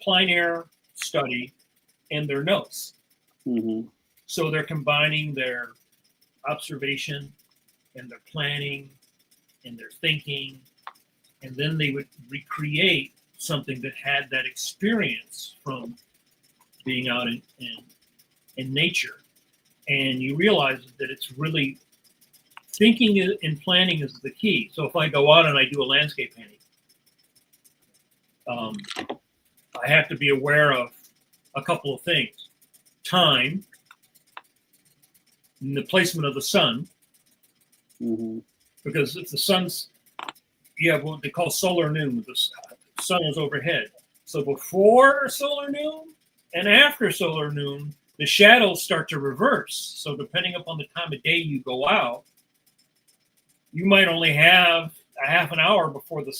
plein air study and their notes. So they're combining their observation and their planning and their thinking, and then they would recreate something that had that experience from being out in nature. And you realize that it's really thinking and planning is the key. So if I go out and I do a landscape painting, I have to be aware of a couple of things: time, and the placement of the sun, because if the sun's, what they call solar noon, the sun is overhead. So before solar noon and after solar noon, the shadows start to reverse. So depending upon the time of day you go out, you might only have a half an hour before the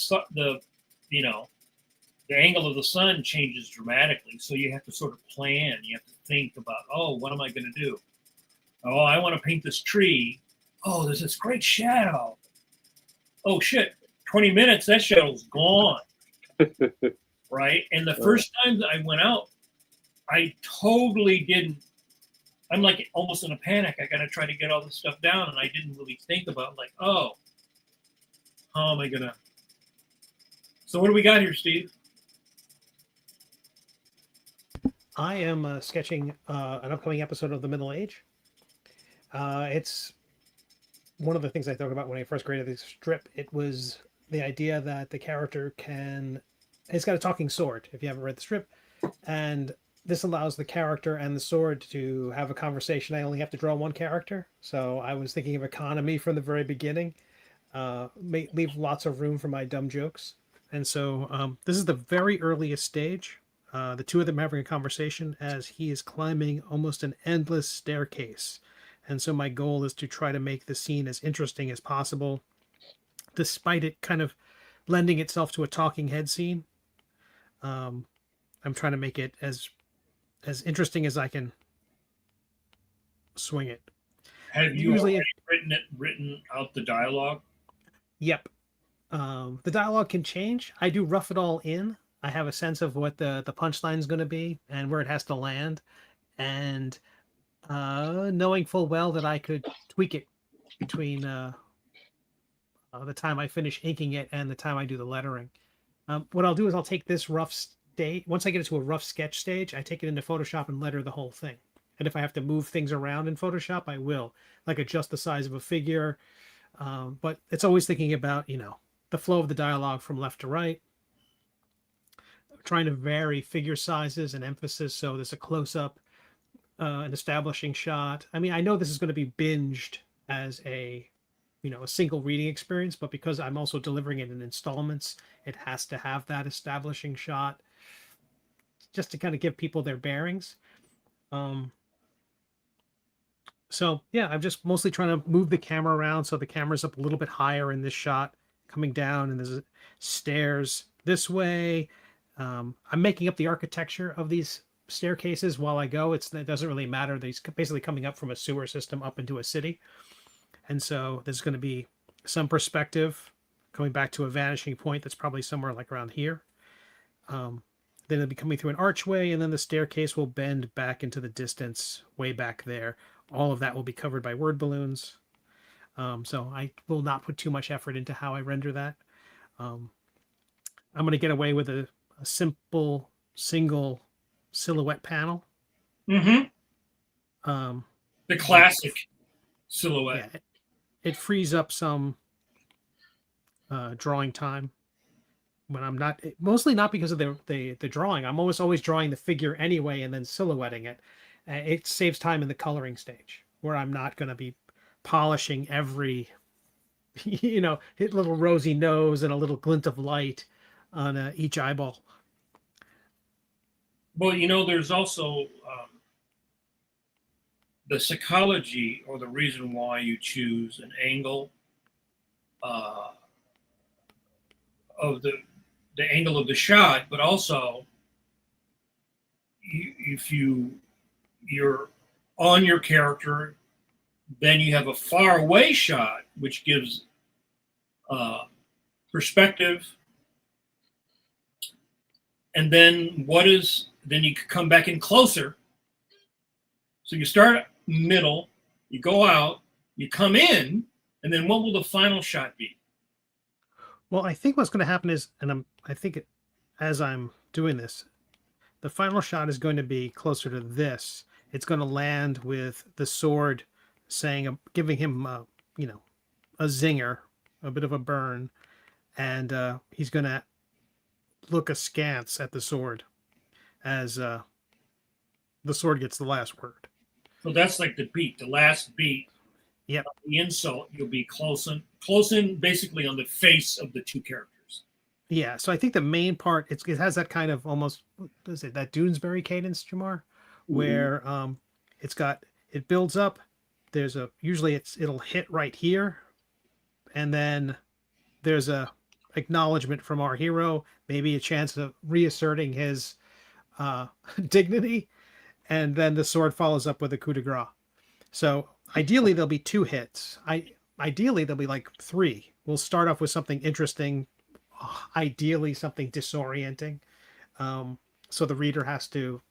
angle of the sun changes dramatically. So you have to sort of plan. You have to think about, what am I going to do? Oh, I want to paint this tree. Oh, there's this great shadow. Oh, shit. 20 minutes, that shadow's gone. Right? And the first time that I went out, I totally didn't. I'm like almost in a panic. I got to try to get all this stuff down. And I didn't really think about, like, how am I going to. So what do we got here, Steve? I am sketching an upcoming episode of The Middle Age. It's one of the things I thought about when I first created this strip. It was the idea that the character can, it's got a talking sword if you haven't read the strip, and this allows the character and the sword to have a conversation. I only have to draw one character, so I was thinking of economy from the very beginning. Leave lots of room for my dumb jokes, and so this is the very earliest stage. The two of them having a conversation as he is climbing almost an endless staircase. And so my goal is to try to make the scene as interesting as possible, despite it kind of lending itself to a talking head scene. I'm trying to make it as interesting as I can swing it. Have you Usually written out the dialogue? Yep. The dialogue can change. I do rough it all in. I have a sense of what the punchline is going to be and where it has to land. And knowing full well that I could tweak it between the time I finish inking it and the time I do the lettering. What I'll do is I'll take this rough stage. Once I get it to a rough sketch stage, I take it into Photoshop and letter the whole thing. And if I have to move things around in Photoshop, I will, like adjust the size of a figure. But it's always thinking about, the flow of the dialogue from left to right. Trying to vary figure sizes and emphasis. So there's a close-up, an establishing shot. I mean, I know this is going to be binged as a single reading experience, but because I'm also delivering it in installments, it has to have that establishing shot just to kind of give people their bearings. So yeah, I'm just mostly trying to move the camera around so the camera's up a little bit higher in this shot, coming down, and there's stairs this way. I'm making up the architecture of these staircases while I go. It doesn't really matter. They're basically coming up from a sewer system up into a city. And so there's going to be some perspective coming back to a vanishing point that's probably somewhere like around here. Then it'll be coming through an archway, and then the staircase will bend back into the distance way back there. All of that will be covered by word balloons. So I will not put too much effort into how I render that. I'm going to get away with a simple single silhouette panel. Mm-hmm. The classic silhouette. Yeah, it frees up some drawing time when I'm not, mostly not because of the drawing. I'm always drawing the figure anyway and then silhouetting it. It saves time in the coloring stage where I'm not going to be polishing every, hit little rosy nose and a little glint of light on each eyeball. Well, there's also the psychology or the reason why you choose an angle of the angle of the shot, but also if you're on your character, then you have a far away shot, which gives perspective. And then then you come back in closer. So you start middle, you go out, you come in, and then what will the final shot be? Well, I think what's going to happen is, as I'm doing this, the final shot is going to be closer to this. It's going to land with the sword giving him, a zinger, a bit of a burn, and he's going to look askance at the sword as the sword gets the last word. So that's like the last beat. Yep. The insult, you'll be close in basically on the face of the two characters. Yeah, so I think the main part, it has that kind of almost, what is it, that Doonesbury cadence, Jamar, where it builds up. Usually it'll hit right here, and then there's a acknowledgement from our hero, maybe a chance of reasserting his dignity, and then the sword follows up with a coup de grace. So ideally there'll be 2 hits. Ideally there'll be like 3. We'll start off with something interesting, ideally something disorienting. So the reader has to,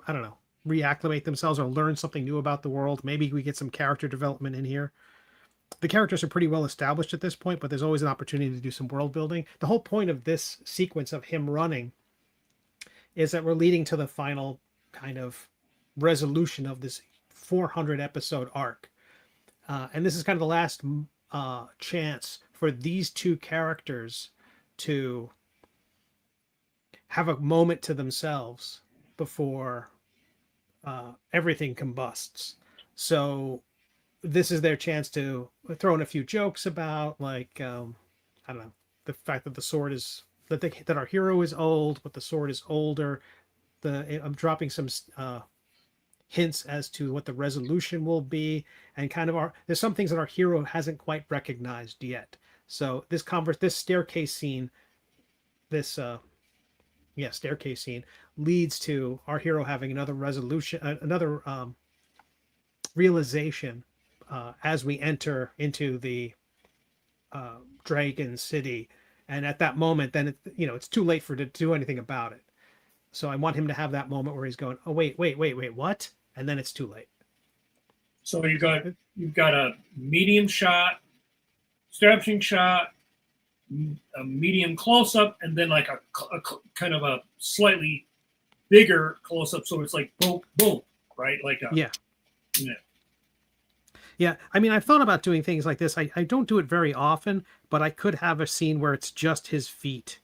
I don't know, reacclimate themselves or learn something new about the world. Maybe we get some character development in here. The characters are pretty well established at this point, but there's always an opportunity to do some world building. The whole point of this sequence of him running is that we're leading to the final kind of resolution of this 400 episode arc. And this is kind of the last chance for these two characters to have a moment to themselves before everything combusts. So this is their chance to throw in a few jokes about, like, I don't know, the fact that the sword is that our hero is old, but the sword is older. I'm dropping some hints as to what the resolution will be, and kind of there's some things that our hero hasn't quite recognized yet. So this staircase scene, staircase scene leads to our hero having another resolution, another realization as we enter into the Dragon City. And at that moment, then it's too late to do anything about it. So I want him to have that moment where he's going, oh, wait, what? And then it's too late. So you've got a medium shot, establishing shot, a medium close up, and then like a kind of a slightly bigger close up. So it's like boom, boom, right? Like yeah. I mean, I've thought about doing things like this. I don't do it very often, but I could have a scene where it's just his feet,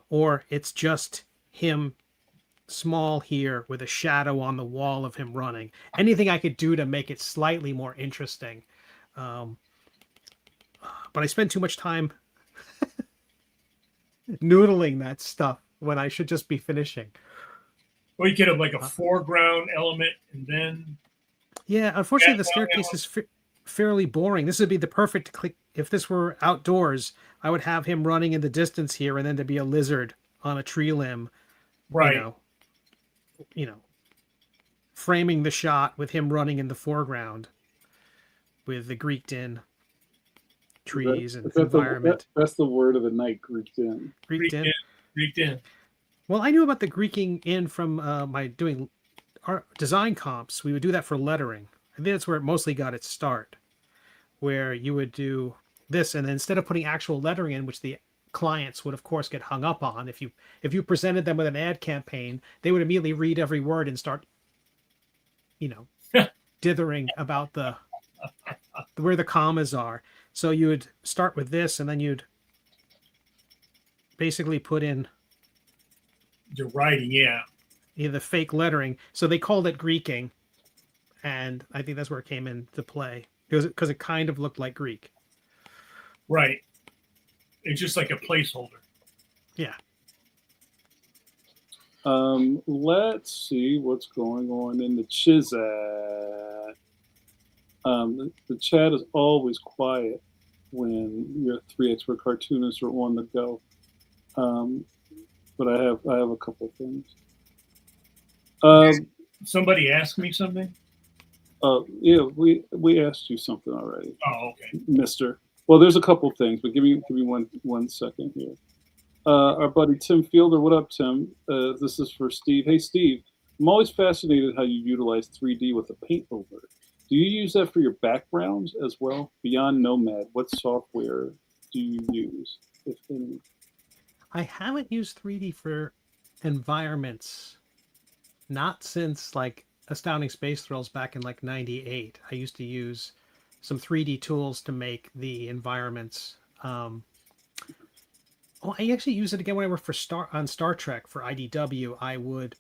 or it's just him small here with a shadow on the wall of him running. Anything I could do to make it slightly more interesting. But I spend too much time noodling that stuff when I should just be finishing. Well, you get like a foreground element, and then... Yeah, unfortunately, the staircase is fairly boring. This would be the perfect click. If this were outdoors, I would have him running in the distance here, and then to be a lizard on a tree limb. Right. Framing the shot with him running in the foreground with the Greeked in trees and environment. That's the word of the night, Greeked in. Greeked in. Greeked in. Well, I knew about the Greeking in from my doing art design comps. We would do that for lettering. I think that's where it mostly got its start, where you would do this, and then instead of putting actual lettering in, which the clients would of course get hung up on, if you presented them with an ad campaign, they would immediately read every word and start dithering about where the commas are. So you would start with this, and then you'd basically put in your writing, the fake lettering. So they called it Greeking, and I think that's where it came into play, because it kind of looked like Greek. Right. It's just like a placeholder. Yeah. Let's see what's going on in the chat. The chat is always quiet when your three expert cartoonists are on the go. But I have a couple of things. Somebody asked me something? Yeah, we asked you something already. Oh, okay. Mister. Well, there's a couple things, but give me one second here. Our buddy Tim Fielder, what up, Tim? This is for Steve. Hey, Steve, I'm always fascinated how you utilize 3D with a paint over. Do you use that for your backgrounds as well? Beyond Nomad, what software do you use, if any? I haven't used 3D for environments, not since like Astounding Space Thrills back in like '98. I used to use some 3D tools to make the environments. I actually used it again when I worked for Star Trek for IDW.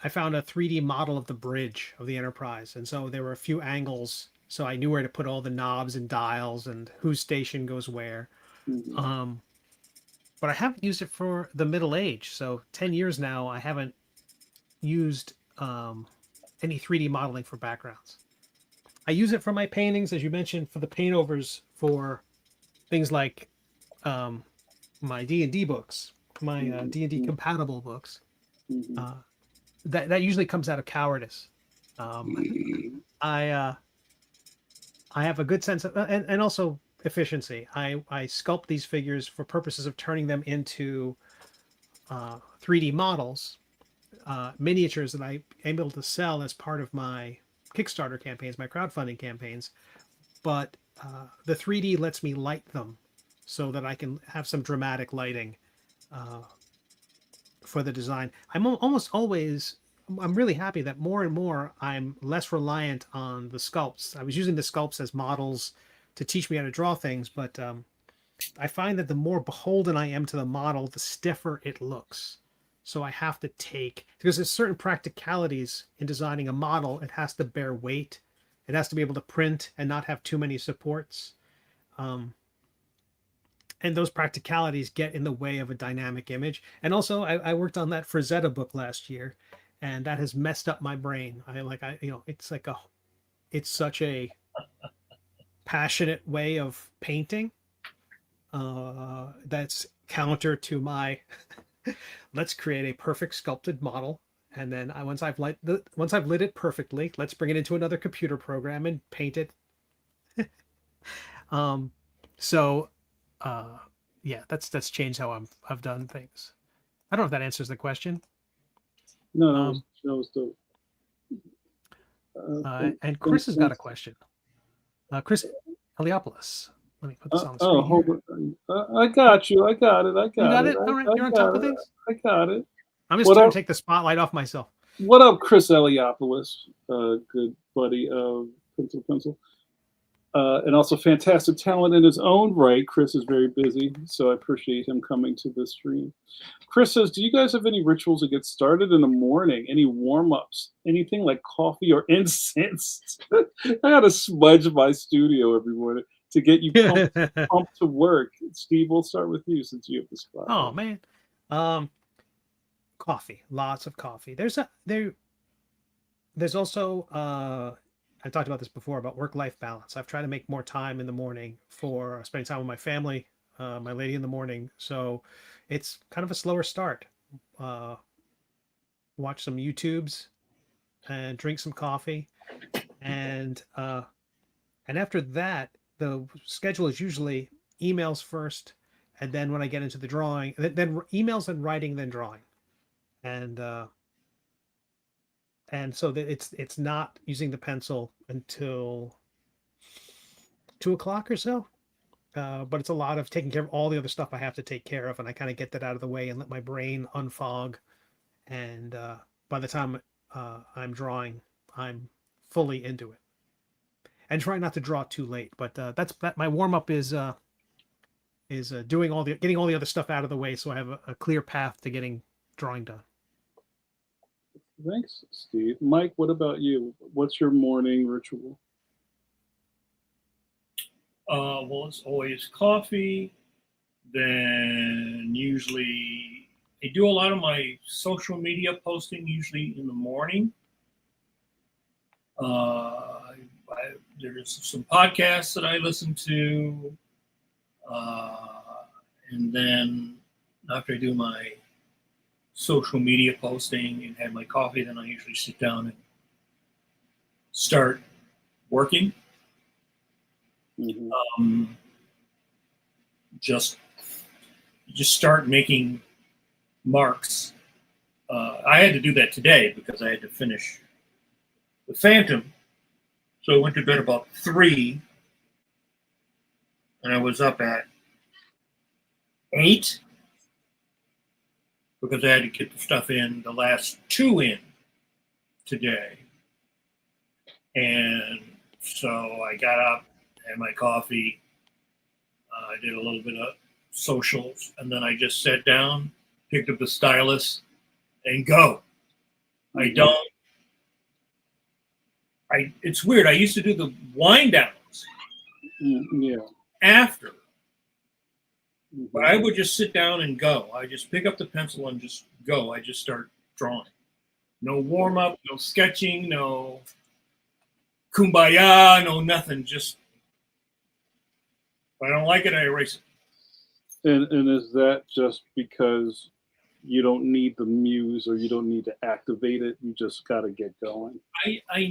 I found a 3D model of the bridge of the Enterprise, and so there were a few angles, so I knew where to put all the knobs and dials and whose station goes where. Mm-hmm. But I haven't used it for the Middle Age, so 10 years now I haven't used any 3D modeling for backgrounds. I use it for my paintings, as you mentioned, for the paint overs for things like my D&D books, my D&D compatible books. That usually comes out of cowardice. I have a good sense of, and also efficiency. I sculpt these figures for purposes of turning them into 3D models, miniatures that I am able to sell as part of my Kickstarter campaigns, my crowdfunding campaigns. But the 3D lets me light them so that I can have some dramatic lighting for the design. I'm almost always I'm really happy that more and more I'm less reliant on the sculpts. I was using the sculpts as models to teach me how to draw things, but I find that the more beholden I am to the model, the stiffer it looks. So I have to take, because there's certain practicalities in designing a model. It has to bear weight. It has to be able to print and not have too many supports. And those practicalities get in the way of a dynamic image. And also I worked on that Frazetta book last year, and that has messed up my brain. It's such a passionate way of painting. That's counter to my let's create a perfect sculpted model, and then once I've lit it perfectly, let's bring it into another computer program and paint it. So yeah, that's changed how I've done things. I don't know if that answers the question. No, that was dope. And Chris has got a question. Chris Eliopoulos. Let me put this on the screen. Hold on. I got you. I got it. You got it? All right. You're on top of things? I got it. I'm just trying to take the spotlight off myself. What up, Chris Eliopoulos? Good buddy of Pencil. And also fantastic talent in his own right. Chris is very busy, so I appreciate him coming to this stream. Chris says, do you guys have any rituals to get started in the morning? Any warm-ups? Anything like coffee or incense? I gotta smudge my studio every morning to get you pumped to work. Steve, we'll start with you since you have the spot. Oh man. Coffee, lots of coffee. There's also I talked about this before about work-life balance. I've tried to make more time in the morning for spending time with my family, my lady in the morning. So it's kind of a slower start. Watch some YouTubes and drink some coffee, and after that, the schedule is usually emails first, and then when I get into the drawing, then emails and writing, then drawing, and so that it's not using the pencil until 2:00 or so. But it's a lot of taking care of all the other stuff I have to take care of, and I kind of get that out of the way and let my brain unfog. And by the time I'm drawing, I'm fully into it. And try not to draw too late. But that's my warm up is getting all the other stuff out of the way, so I have a clear path to getting drawing done. Thanks, Steve. Mike, what about you? What's your morning ritual? Well, it's always coffee. Then usually I do a lot of my social media posting usually in the morning. There's some podcasts that I listen to. And then after I do my social media posting and have my coffee, then I usually sit down and start working. Mm-hmm. Just start making marks. I had to do that today because I had to finish the Phantom. So I went to bed about 3, and I was up at 8 because I had to get the stuff in, the last 2 in today. And so I got up, had my coffee, I did a little bit of socials, and then I just sat down, picked up the stylus, and go. It's weird. I used to do the wind downs after. Mm-hmm. But I would just sit down and go. I just pick up the pencil and just go. I just start drawing. No warm up, no sketching, no kumbaya, no nothing. Just if I don't like it, I erase it. And is that just because you don't need the muse or you don't need to activate it? You just got to get going. I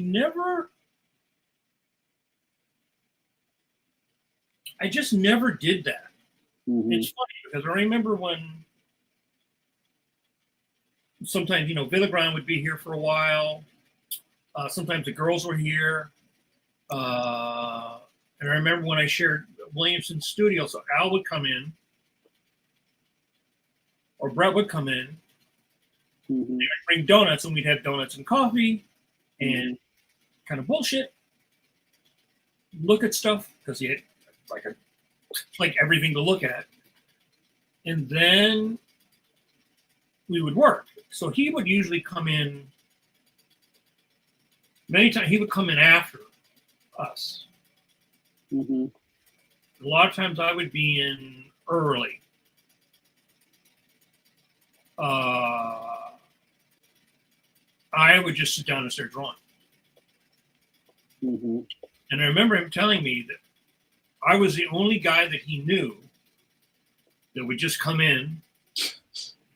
just never did that. Mm-hmm. It's funny because I remember when sometimes, Villagrán would be here for a while. Sometimes the girls were here. And I remember when I shared Williamson's studio, so Al would come in, or Brett would come in, Mhm. They would bring donuts, and we'd have donuts and coffee and kind of bullshit. Look at stuff because he had like everything to look at, and then we would work. So he would usually come in. Many times he would come in after us. Mhm. A lot of times I would be in early. I would just sit down and start drawing. Mhm. And I remember him telling me that I was the only guy that he knew that would just come in,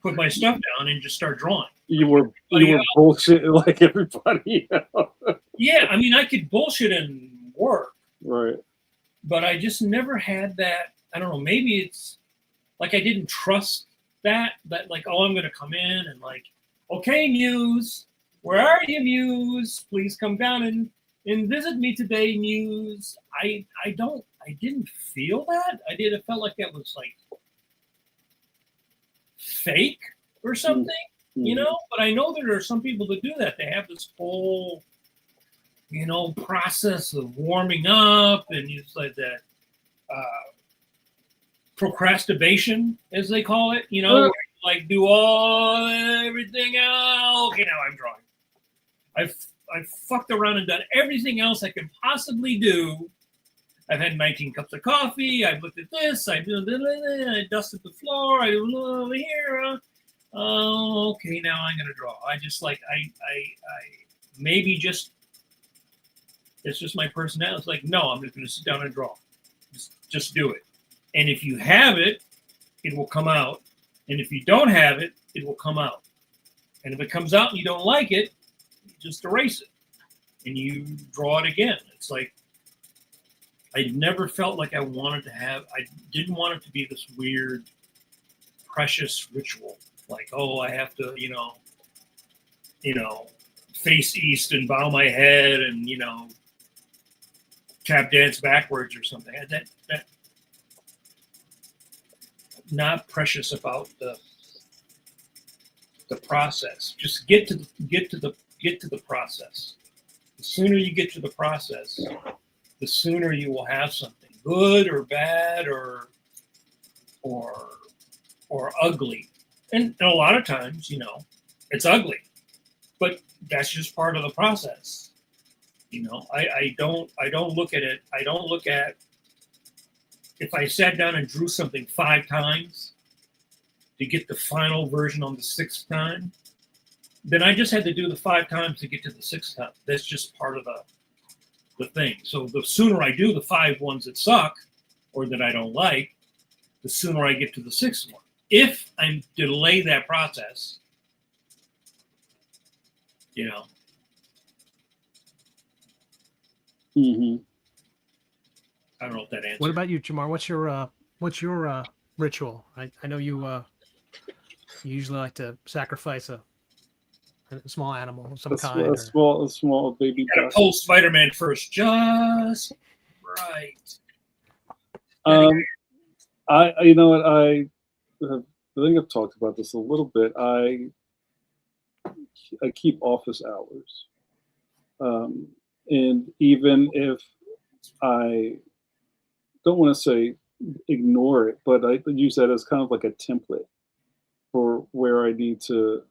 put my stuff down, and just start drawing. You were bullshitting like everybody else. Yeah, I mean, I could bullshit and work, Right. but I just never had that. I don't know. Maybe it's like I didn't trust that like, oh, I'm going to come in and like, okay, Muse, where are you, Muse? Please come down and visit me today, Muse. I didn't feel that. It felt like that was like fake or something, you know. But I know that there are some people that do that. They have this whole, you know, process of warming up, and it's like that procrastination, as they call it, you know, where you like do everything else. Okay, now I'm drawing. I've fucked around and done everything else I could possibly do. I've had 19 cups of coffee. I've looked at this. I dusted the floor. I do over here. Okay, now I'm gonna draw. I just like I maybe just it's just my personality. It's like, no, I'm just gonna sit down and draw. Just do it. And if you have it, it will come out. And if you don't have it, it will come out. And if it comes out and you don't like it, you just erase it and you draw it again. It's like I never felt like I didn't want it to be this weird, precious ritual. Like, oh, I have to, you know, face east and bow my head and, you know, tap dance backwards or something. That not precious about the process. Just get to the process. The sooner you get to the process, the sooner you will have something good or bad or ugly. And a lot of times, you know, it's ugly, but that's just part of the process. You know, I don't look at it. I don't look at if I sat down and drew something 5 times to get the final version on the 6th time, then I just had to do the 5 times to get to the 6th time. That's just part of the thing. So the sooner I do the 5 ones that suck or that I don't like, the sooner I get to the 6th one. If I delay that process, you know. Mm-hmm. I don't know if that answers. What about you, Jamar? What's your ritual? I know you usually like to sacrifice a small animal of some kind. A small baby. You gotta pull Spider-Man first, just right. You know what, I think I've talked about this a little bit. I keep office hours, and even if I don't want to say ignore it, but I use that as kind of like a template for where I need to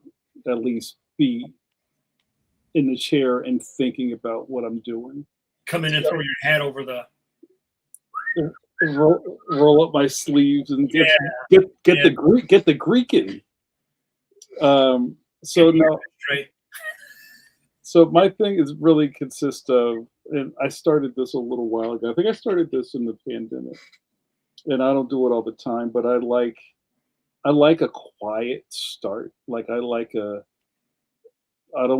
at least be in the chair and thinking about what I'm doing. Come in and throw your hat over the. Roll up my sleeves and get the Greek in. So now, so my thing is really consists of, and I started this a little while ago. I think I started this in the pandemic, and I don't do it all the time, but I like a quiet start. Like I don't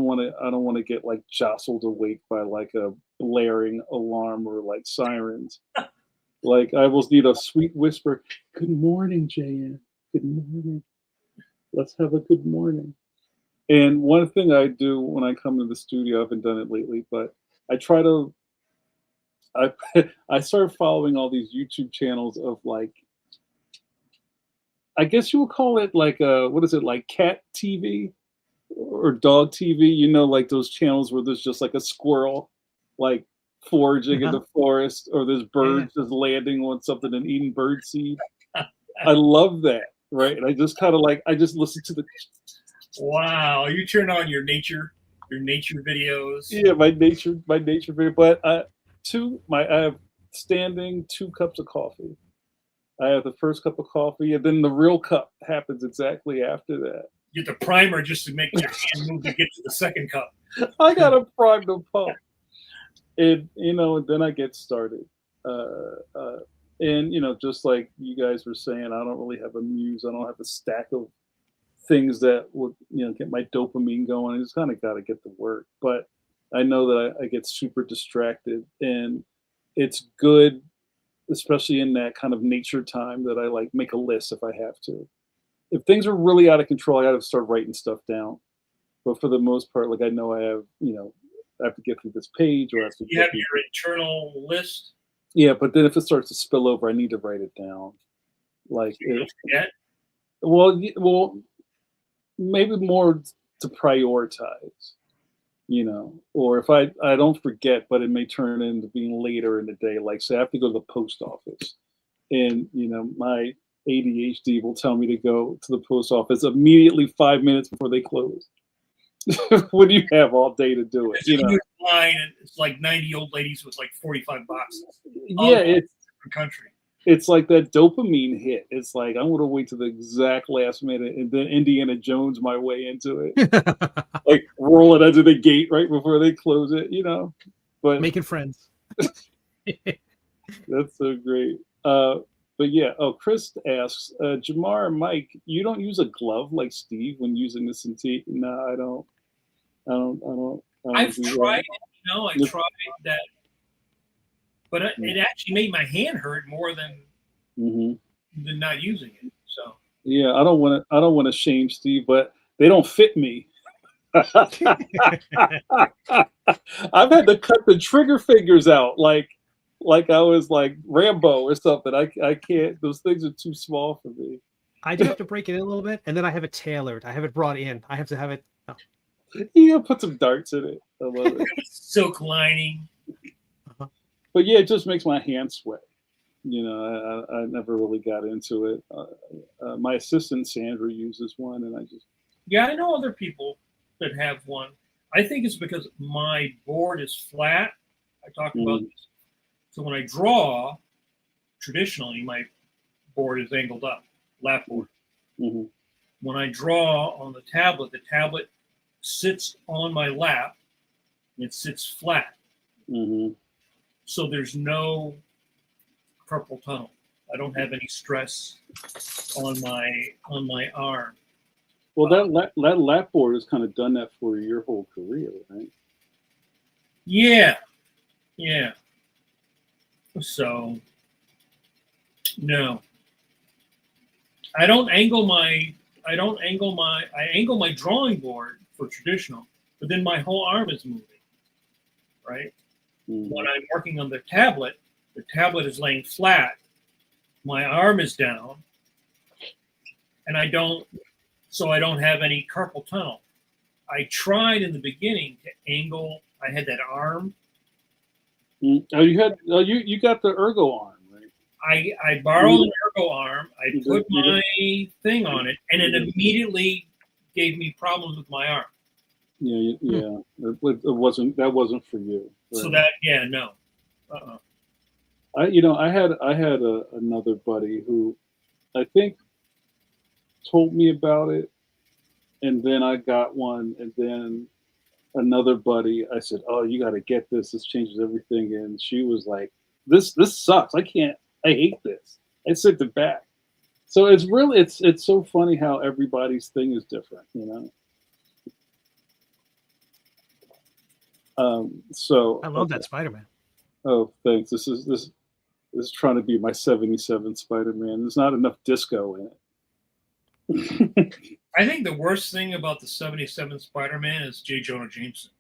want to get like jostled awake by like a blaring alarm or like sirens. Like I will need a sweet whisper. Good morning, JN. Good morning. Let's have a good morning. And one thing I do when I come to the studio, I haven't done it lately, but I started following all these YouTube channels of like, I guess you would call it like what is it, like cat TV? or dog TV, you know, like those channels where there's just like a squirrel, like foraging in the forest, or there's birds just landing on something and eating bird seed. I love that, right? And I just kind of like, I just listen to the. Wow, you turn on your nature videos. Yeah, my nature video. But I have standing 2 cups of coffee. I have the first cup of coffee, and then the real cup happens exactly after that. Get the primer just to make your hand move to get to the second cup. I got to prime the pump, and then I get started. And just like you guys were saying, I don't really have a muse. I don't have a stack of things that would get my dopamine going. I just kind of got to get to work. But I know that I get super distracted, and it's good, especially in that kind of nature time, that I like make a list if I have to. If things are really out of control, I got to start writing stuff down. But for the most part, like I know I have, I have to get through this page, or I have to. You have your internal list. Yeah, but then if it starts to spill over, I need to write it down. Like, well, maybe more to prioritize, or if I don't forget, but it may turn into being later in the day. Like, say I have to go to the post office, and my ADHD will tell me to go to the post office immediately 5 minutes before they close. What do you have all day to do it? Line, and it's like 90 old ladies with like 45 boxes. Yeah, it's different country. It's like that dopamine hit. It's like I'm gonna wait to the exact last minute and then Indiana Jones my way into it, like rolling under the gate right before they close it. But making friends. That's so great. But yeah. Oh, Chris asks, Jamar and Mike, you don't use a glove like Steve when using this Cintiq? No, I don't. I've tried it. I tried that, but it actually made my hand hurt more than not using it. So yeah, I don't want to shame Steve, but they don't fit me. I've had to cut the trigger fingers out, like I was like Rambo or something. I can't. Those things are too small for me. I do have to break it in a little bit, and then I have it tailored. I have it brought in. I have to have it. Oh. Yeah, put some darts in it. I love it. Silk lining. But yeah, it just makes my hand sweat. I never really got into it. My assistant Sandra uses one, and I just. Yeah, I know other people that have one. I think it's because my board is flat. I talked about this. So when I draw, traditionally my board is angled up, lap board. When I draw on the tablet sits on my lap. It sits flat. So there's no carpal tunnel. I don't have any stress on my arm. Well, that lap board has kind of done that for your whole career, right? Yeah. So no, I angle my drawing board for traditional, but then my whole arm is moving, right? When I'm working on the tablet is laying flat, my arm is down, and I don't have any carpal tunnel. I tried in the beginning to angle. I had that arm. Oh, you got the ergo arm, right? I borrowed an ergo arm. I put my thing on it, and it immediately gave me problems with my arm. Yeah. It wasn't for you. Right? So that no. I had another buddy who I think told me about it, and then I got one, and then another buddy, I said, "Oh, you got to get this. This changes everything." And she was like, "This sucks. I hate this." I sent it back. So it's so funny how everybody's thing is different, So I love that Spider-Man. Oh, thanks. This is trying to be my 77 Spider-Man. There's not enough disco in it. I think the worst thing about the 77 Spider-Man is J. Jonah Jameson.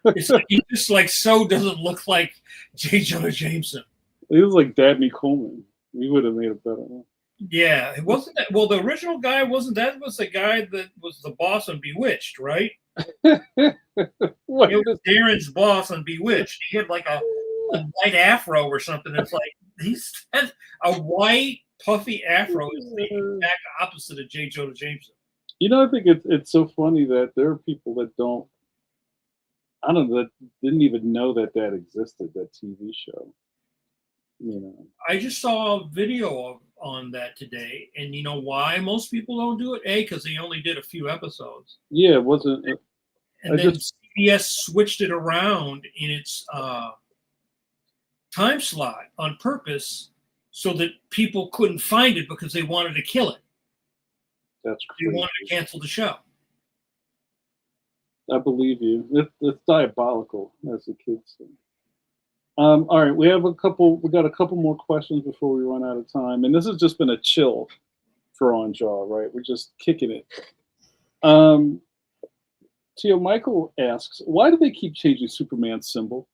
It's like he just so doesn't look like J. Jonah Jameson. He was like Dabney Coleman. We would have made a better one. Yeah, it wasn't that. Well, the original guy wasn't. That was the guy that was the boss on Bewitched, right? What It is was Darren's boss on Bewitched. He had like a white afro or something. It's like he's had a white puffy afro is the exact opposite of J. Jonah Jameson. You know, I think it's so funny that there are people that don't, I don't know, that didn't even know that that existed, that TV show. You know, I just saw a video on that today, and you know why most people don't do it? A, because they only did a few episodes, yeah, it wasn't. and then CBS switched it around in its time slot on purpose so that people couldn't find it because they wanted to kill it. That's They crazy. wanted to cancel the show. I believe you. It's diabolical, as the kids say. All right, we got a couple more questions before we run out of time, and this has just been a chill draw and jaw, right? We're just kicking it. Tio Michael asks, why do they keep changing Superman's symbol?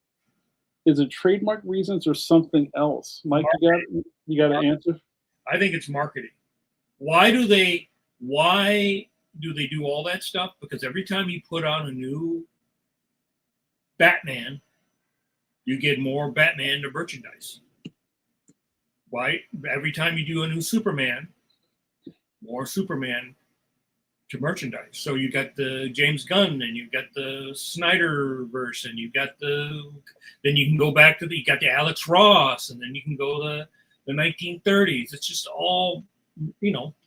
Is it trademark reasons or something else? Mike, you got an answer? I think it's marketing. Why do they do all that stuff? Because every time you put on a new Batman, you get more Batman to merchandise. Right? Every time you do a new Superman, more Superman to merchandise. So you got the James Gunn, and you got the Snyder verse, and you got then you can go back to you got the Alex Ross, and then you can go to the 1930s. It's just all,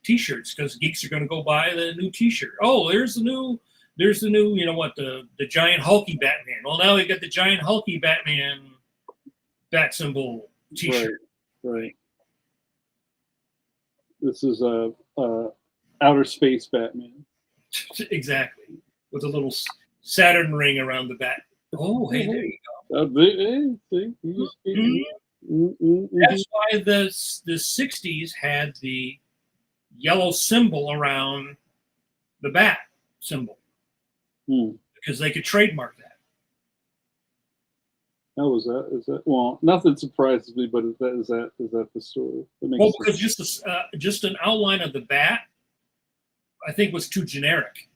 T-shirts, because geeks are going to go buy the new T-shirt. Oh, there's the new, the giant hulky Batman. Well, now we got the giant hulky Batman bat symbol T-shirt. Right. This is a outer space Batman. Exactly, with a little Saturn ring around the bat. Oh, hey, there you go. That's why the 60s had the yellow symbol around the bat symbol, because they could trademark that. How was that? Is that, well, nothing surprises me, but is that the story? Well, because just an outline of the bat, I think, was too generic.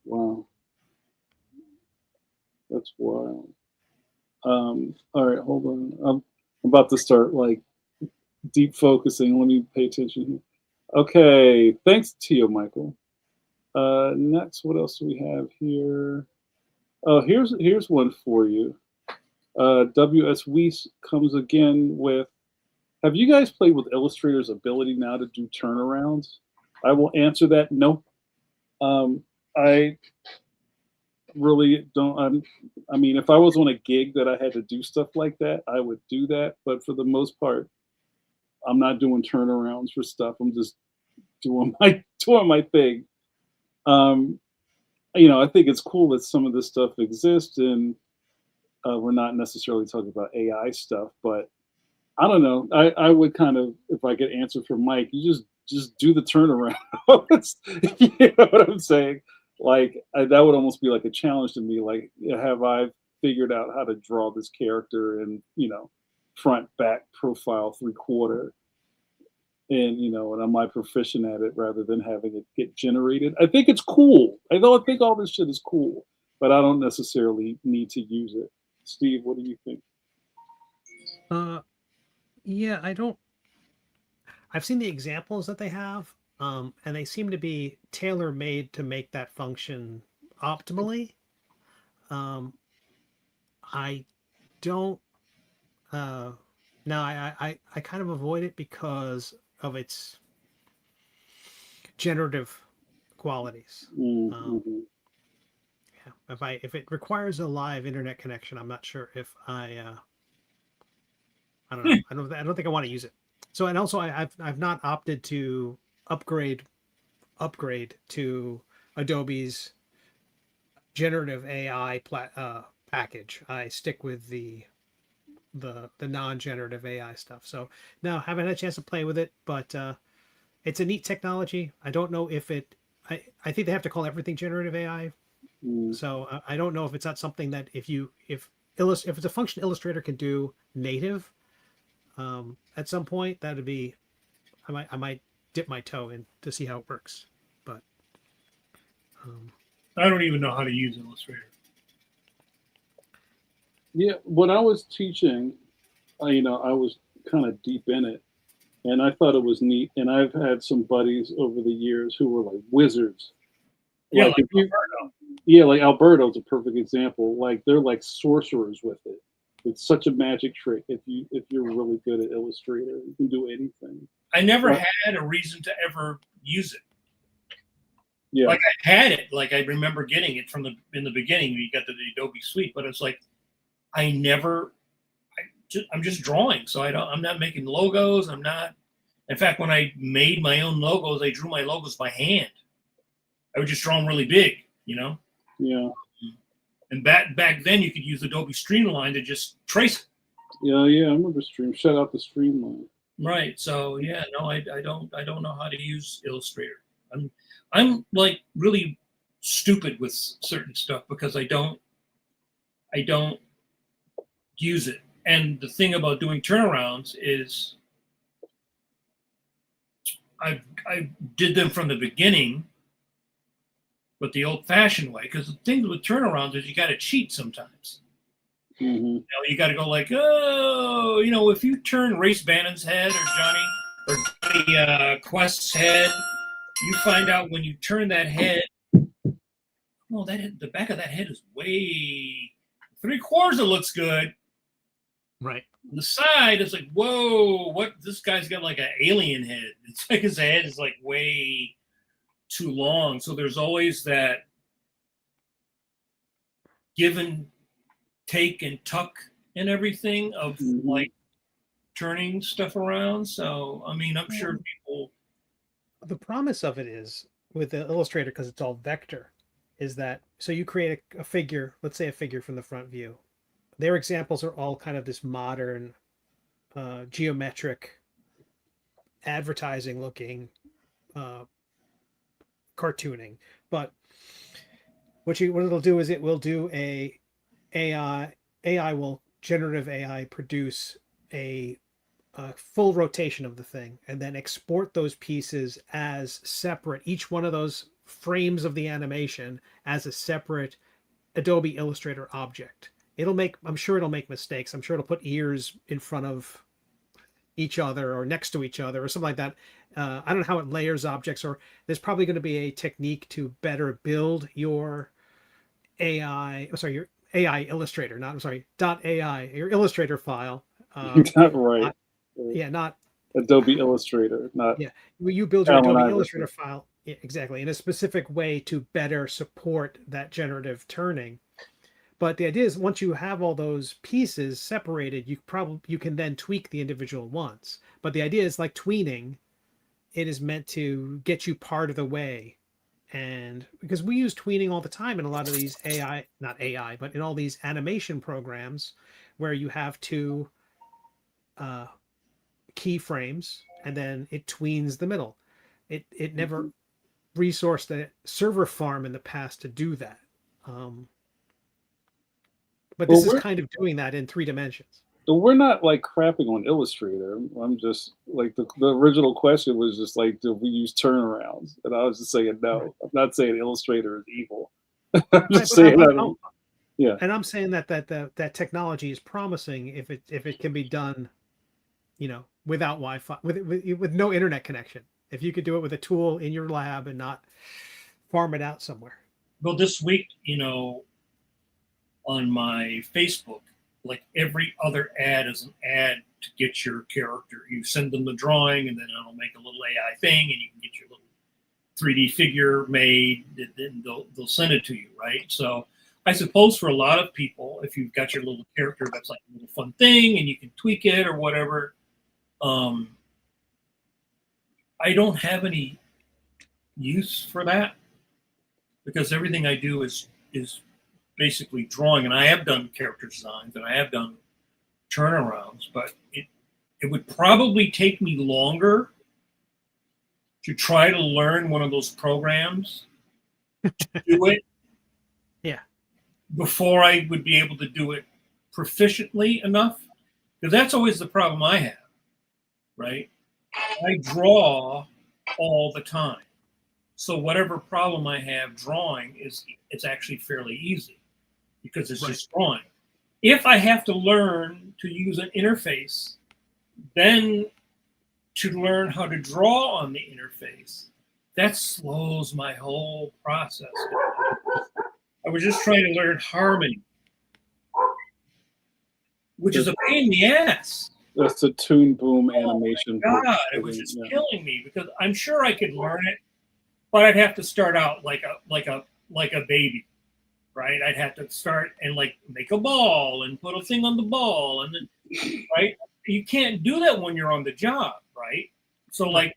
Wow, that's wild. All right, hold on. I'm about to start deep focusing. Let me pay attention here. Okay, thanks, Tio Michael. Next, what else do we have here? Oh, here's one for you. W.S. Weiss comes again with, have you guys played with Illustrator's ability now to do turnarounds? I will answer that no. I really don't. I mean, if I was on a gig that I had to do stuff like that, I would do that. But for the most part, I'm not doing turnarounds for stuff. I'm just doing my thing. I think it's cool that some of this stuff exists, and we're not necessarily talking about AI stuff, but I don't know. I would kind of, if I could answer for Mike, you just do the turnaround. You know what I'm saying? That would almost be like a challenge to me. Like, have I figured out how to draw this character and, front, back, profile, 3/4? And am I proficient at it rather than having it get generated? I think it's cool. I think all this shit is cool, but I don't necessarily need to use it. Steve, what do you think? Yeah, I've seen the examples that they have, and they seem to be tailor-made to make that function optimally. I don't. No, I kind of avoid it because of its generative qualities. Mm-hmm. Yeah, if it requires a live internet connection, I'm not sure if I don't know. I don't think I want to use it. So, and also I've not opted to upgrade to Adobe's generative AI package. I stick with the non-generative AI stuff. So now I haven't had a chance to play with it, but it's a neat technology. I don't know if I think they have to call everything generative AI. So I don't know if it's not something that if it's a function Illustrator can do native, at some point. That would be, I might dip my toe in to see how it works. But I don't even know how to use Illustrator. Yeah, when I was teaching, I was kind of deep in it, and I thought it was neat. And I've had some buddies over the years who were like wizards. Yeah, Like like if you, Alberto. yeah, like Alberto's a perfect example. Like they're like sorcerers with it. It's such a magic trick. If you're really good at Illustrator, you can do anything. I never But, had a reason to ever use it. yeah, Like I had it, like I remember getting it in the beginning. You got the Adobe Suite, but it's like I'm just drawing, so I'm not making logos. I'm not. In fact, when I made my own logos, I drew my logos by hand. I would just draw them really big, yeah. And back then, you could use Adobe Streamline to just trace it. Yeah, I remember Stream. Shout out to Streamline. Right. So yeah, no, I don't know how to use Illustrator. I'm like really stupid with certain stuff because I don't use it. And the thing about doing turnarounds is I did them from the beginning, but the old-fashioned way. Because the thing with turnarounds is you got to cheat sometimes. Mm-hmm. You got to go like, oh, if you turn Race Bannon's head or Johnny Quest's head, you find out when you turn that head, oh, the back of that head is way 3/4. It looks good. right. On the side, it's like, whoa, what? This guy's got like an alien head. It's like his head is like way too long. So there's always that give and take and tuck and everything of like turning stuff around. So, I mean, I'm sure people. The promise of it is with the Illustrator, because it's all vector, is that so you create a figure, let's say a figure from the front view. Their examples are all kind of this modern, geometric, advertising looking cartooning. But what it'll do is it will do generative AI produce a full rotation of the thing and then export those pieces as separate, each one of those frames of the animation as a separate Adobe Illustrator object. I'm sure it'll make mistakes. I'm sure it'll put ears in front of each other or next to each other or something like that. I don't know how it layers objects, or there's probably going to be a technique to better build your your AI Illustrator, .ai, your Illustrator file. Not right. Not Adobe Illustrator, not. Yeah, you build your Alan Adobe Iverson. Illustrator file exactly in a specific way to better support that generative turning. But the idea is once you have all those pieces separated, you can then tweak the individual ones. But the idea is like tweening, it is meant to get you part of the way. And because we use tweening all the time in a lot of these not AI, but in all these animation programs where you have two keyframes and then it tweens the middle. It never resourced the server farm in the past to do that. But this is kind of doing that in 3 dimensions. We're not like crapping on Illustrator. I'm just like the original question was just like, do we use turnarounds? And I was just saying no. Right. I'm not saying Illustrator is evil. I'm just saying yeah. And I'm saying that technology is promising if it can be done, without Wi-Fi, with no internet connection. If you could do it with a tool in your lab and not farm it out somewhere. Well, this week, on my Facebook, like every other ad is an ad to get your character. You send them the drawing and then it'll make a little AI thing and you can get your little 3D figure made, and they'll send it to you, right? So I suppose for a lot of people, if you've got your little character that's like a little fun thing and you can tweak it or whatever, I don't have any use for that because everything I do is basically drawing, and I have done character designs and I have done turnarounds, but it would probably take me longer to try to learn one of those programs to do it. Yeah. Before I would be able to do it proficiently enough, because that's always the problem I have. right? I draw all the time. So whatever problem I have drawing it's actually fairly easy because it's just drawing. If I have to learn to use an interface, then to learn how to draw on the interface, that slows my whole process. I was just trying to learn harmony, which is a pain in the ass. That's the Toon Boom animation. Oh my God, it was just killing me because I'm sure I could learn it, but I'd have to start out like a baby, right? I'd have to start and like make a ball and put a thing on the ball, and then right. You can't do that when you're on the job, right? So like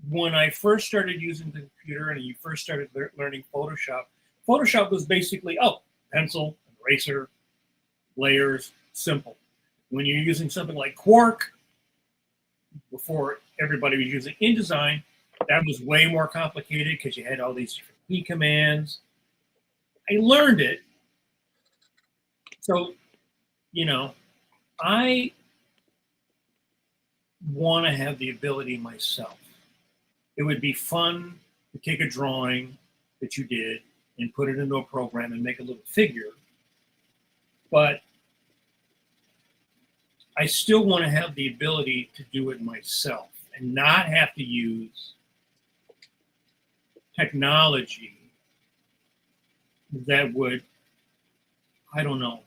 when I first started using the computer and you first started learning Photoshop, Photoshop was basically pencil, eraser, layers, simple. When you're using something like Quark, before everybody was using InDesign, that was way more complicated because you had all these different key commands. I learned it. So, I want to have the ability myself. It would be fun to take a drawing that you did and put it into a program and make a little figure. But I still want to have the ability to do it myself and not have to use technology that would, I don't know,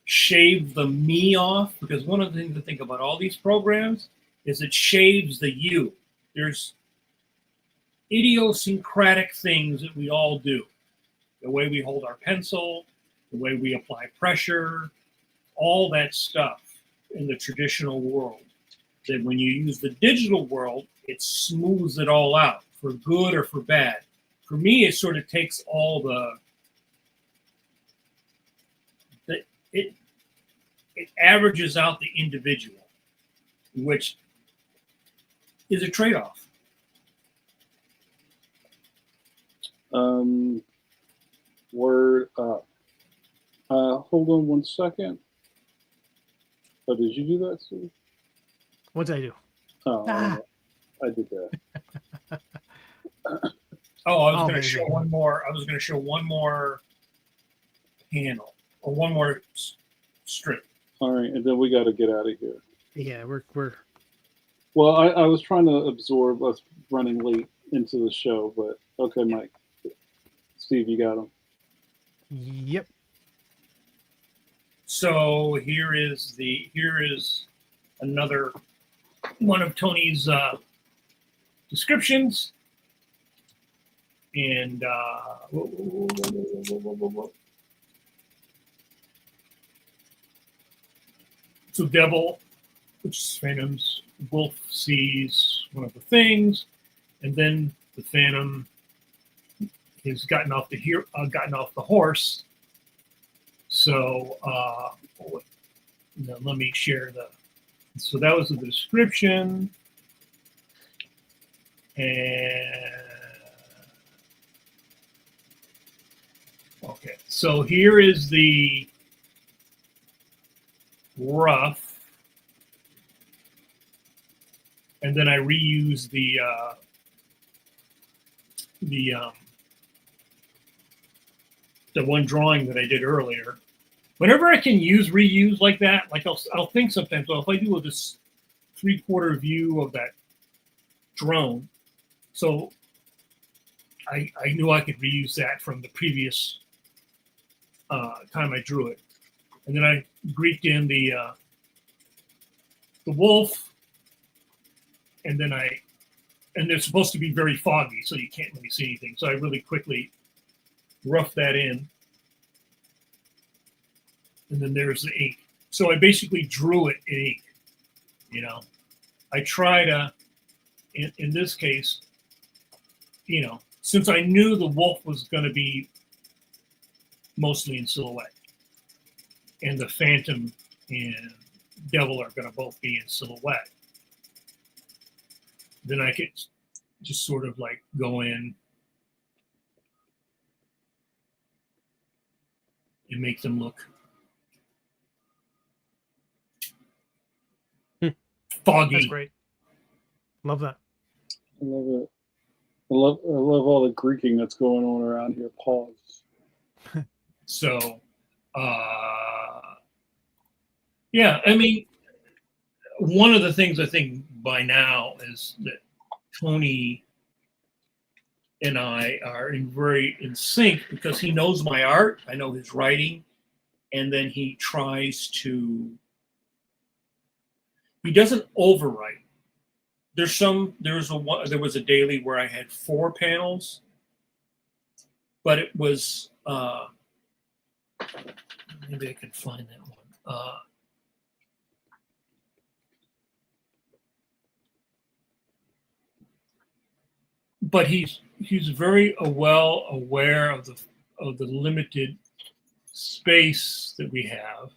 shave the me off. Because one of the things to think about all these programs is it shaves the you. There's idiosyncratic things that we all do. The way we hold our pencil, the way we apply pressure, all that stuff in the traditional world. That when you use the digital world, it smooths it all out for good or for bad. For me, it sort of takes all it averages out the individual, which is a trade-off. Word up. Hold on one second. Oh, did you do that, Steve? What did I do? Oh, I did that. I was going to show one more. I was going to show one more panel or one more strip. All right, and then we got to get out of here. Yeah, we're. Well, I was trying to absorb us running late into the show, but okay, Mike. Steve, you got him. Yep. So here is another one of Tony's descriptions, and so devil, which is Phantom's wolf, sees one of the things, and then the Phantom has gotten off the horse. So let me share so that was the description. And okay, so here is the rough, and then I reuse the one drawing that I did earlier. Whenever I can reuse like that, like I'll think sometimes, well, if I do this 3/4 view of that drone, so I knew I could reuse that from the previous time I drew it, and then I Greeked in the wolf, and then and they're supposed to be very foggy, so you can't really see anything. So I really quickly roughed that in, and then there's the ink. So I basically drew it in ink. I try to, in this case, since I knew the wolf was going to be mostly in silhouette, and the Phantom and Devil are going to both be in silhouette, then I could just sort of like go in and make them look foggy. That's great. Love that. I love it. I love all the Greeking that's going on around here. Pause. So, yeah, I mean, one of the things I think by now is that Tony and I are very in sync because he knows my art, I know his writing, and then he tries to. He doesn't overwrite. There was a daily where I had 4 panels, but it was maybe I can find that one. But he's very well aware of the limited space that we have.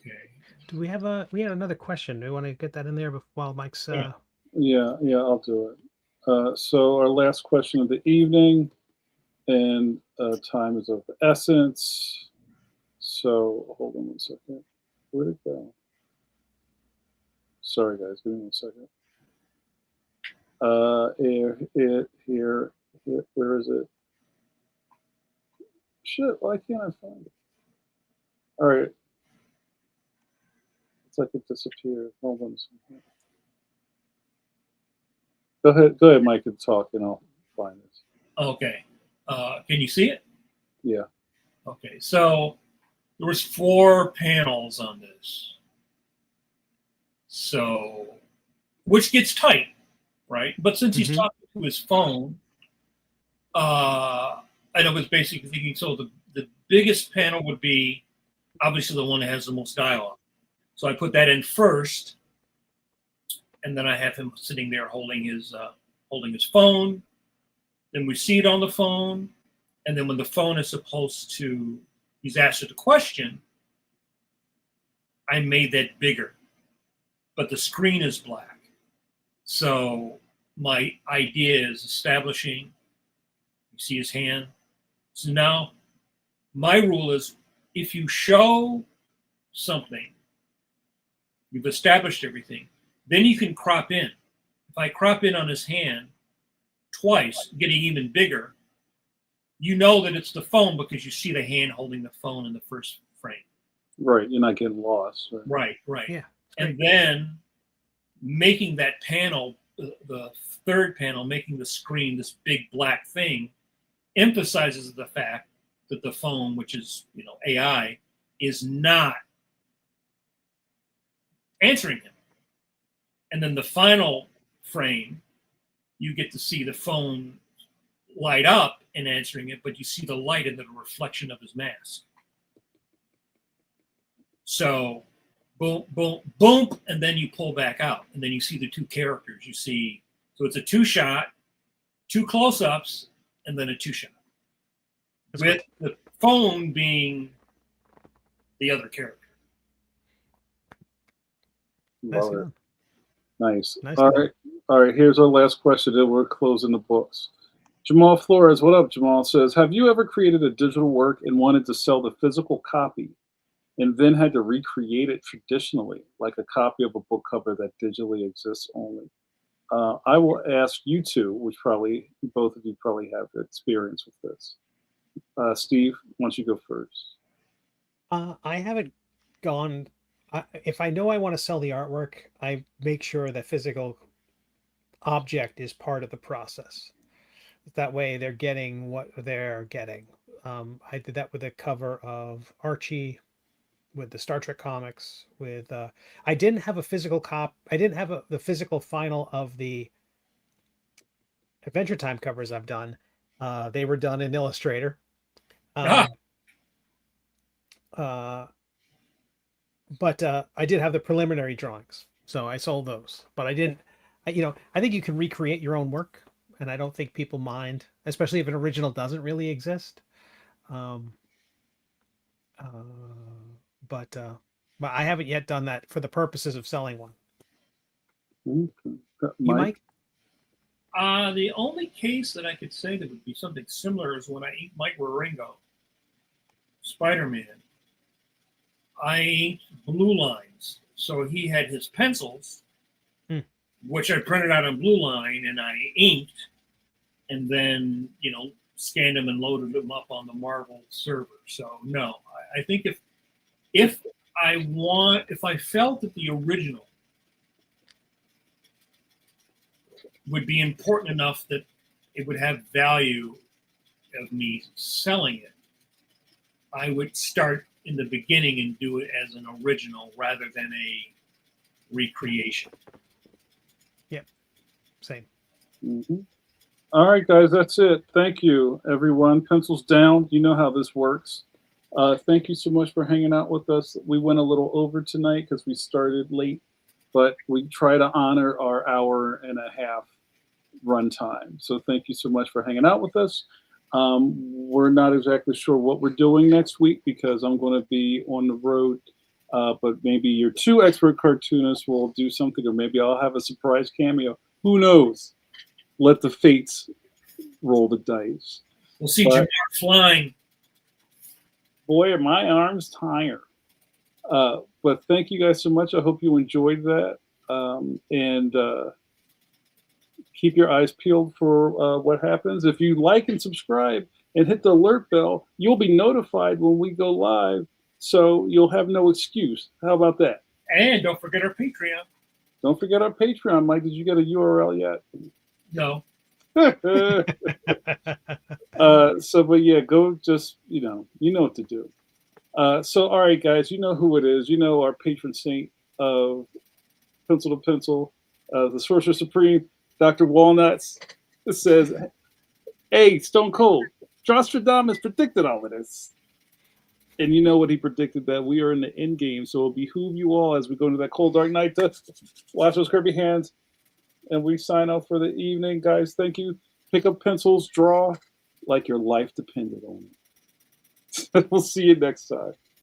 Okay. Do we have another question? Do we want to get that in there while Mike's Yeah, I'll do it. So our last question of the evening, and time is of the essence. So hold on one second. Where'd it go? Sorry guys, give me 1 second. Here, where is it? Shit, why can't I find it? All right. It's like it disappeared. Hold on a second. Go ahead, Mike, and talk, and I'll find this. Okay. Can you see it? Yeah. Okay. So there was 4 panels on this. So, which gets tight, right? But since he's talking to his phone, and I was basically thinking, so the biggest panel would be obviously the one that has the most dialogue. So I put that in first, and then I have him sitting there holding his phone. Then we see it on the phone, and then when the phone is he's asked a question, I made that bigger, but the screen is black. So my idea is establishing. You see his hand. So now my rule is if you show something, you've established everything, then you can crop in. If I crop in on his hand twice, getting even bigger, you know that it's the phone because you see the hand holding the phone in the first frame. Right, you're not getting lost. Right. Yeah. And then making that panel, the third panel, making the screen this big black thing, emphasizes the fact that the phone, which is AI, is not answering him. And then the final frame, you get to see the phone light up and answering it, but you see the light and the reflection of his mask. So boom, boom, boom, and then you pull back out, and then you see the 2 characters. You see, so it's a 2-shot, 2 close-ups, and then a 2-shot. With the phone being the other character. Love it. Nice. All right. Here's our last question, and we're closing the books. Jamal Flores, what up, Jamal? Says, have you ever created a digital work and wanted to sell the physical copy and then had to recreate it traditionally, like a copy of a book cover that digitally exists only? I will ask you two, which probably both of you probably have experience with this. Steve, why don't you go first? I haven't gone. If I know I want to sell the artwork, I make sure the physical object is part of the process. That way they're getting what they're getting. I did that with the cover of Archie, with the Star Trek comics, with I didn't have a physical I didn't have the physical final of the Adventure Time covers I've done. They were done in Illustrator. But I did have the preliminary drawings, so I sold those. But I didn't, I think you can recreate your own work, and I don't think people mind, especially if an original doesn't really exist. But I haven't yet done that for the purposes of selling one. Okay. You, Mike? The only case that I could say that would be something similar is when I inked Mike Waringo, Spider-Man. I inked blue lines. So he had his pencils, Hmm. which I printed out on Blue Line and I inked, and then scanned them and loaded them up on the Marvel server. So no, I think if I felt that the original would be important enough that it would have value of me selling it, I would start in the beginning and do it as an original rather than a recreation. Yep. Same. Mm-hmm. All right, guys, that's it. Thank you, everyone. Pencils down. You know how this works. Thank you so much for hanging out with us. We went a little over tonight because we started late, but we try to honor our hour-and-a-half run time. So thank you so much for hanging out with us. We're not exactly sure what we're doing next week because I'm going to be on the road, but maybe your two expert cartoonists will do something, or maybe I'll have a surprise cameo. Who knows? Let the fates roll the dice. We'll see JAMAR flying. Boy, are my arms tired. But thank you guys so much. I hope you enjoyed that. And keep your eyes peeled for what happens. If you like and subscribe and hit the alert bell, you'll be notified when we go live. So you'll have no excuse. How about that? And don't forget our Patreon. Don't forget our Patreon. Mike, did you get a URL yet? No. But yeah, go just, you know what to do. So, all right, guys, you know who it is. You know our patron saint of Pencil to Pencil, the Sorcerer Supreme, Dr. Walnuts. It says, hey, Stone Cold, Nostradamus predicted all of this. And you know what he predicted, that we are in the end game. So it'll behoove you all as we go into that cold, dark night to wash those curvy hands. And we sign off for the evening. Guys, thank you. Pick up pencils, draw like your life depended on it. We'll see you next time.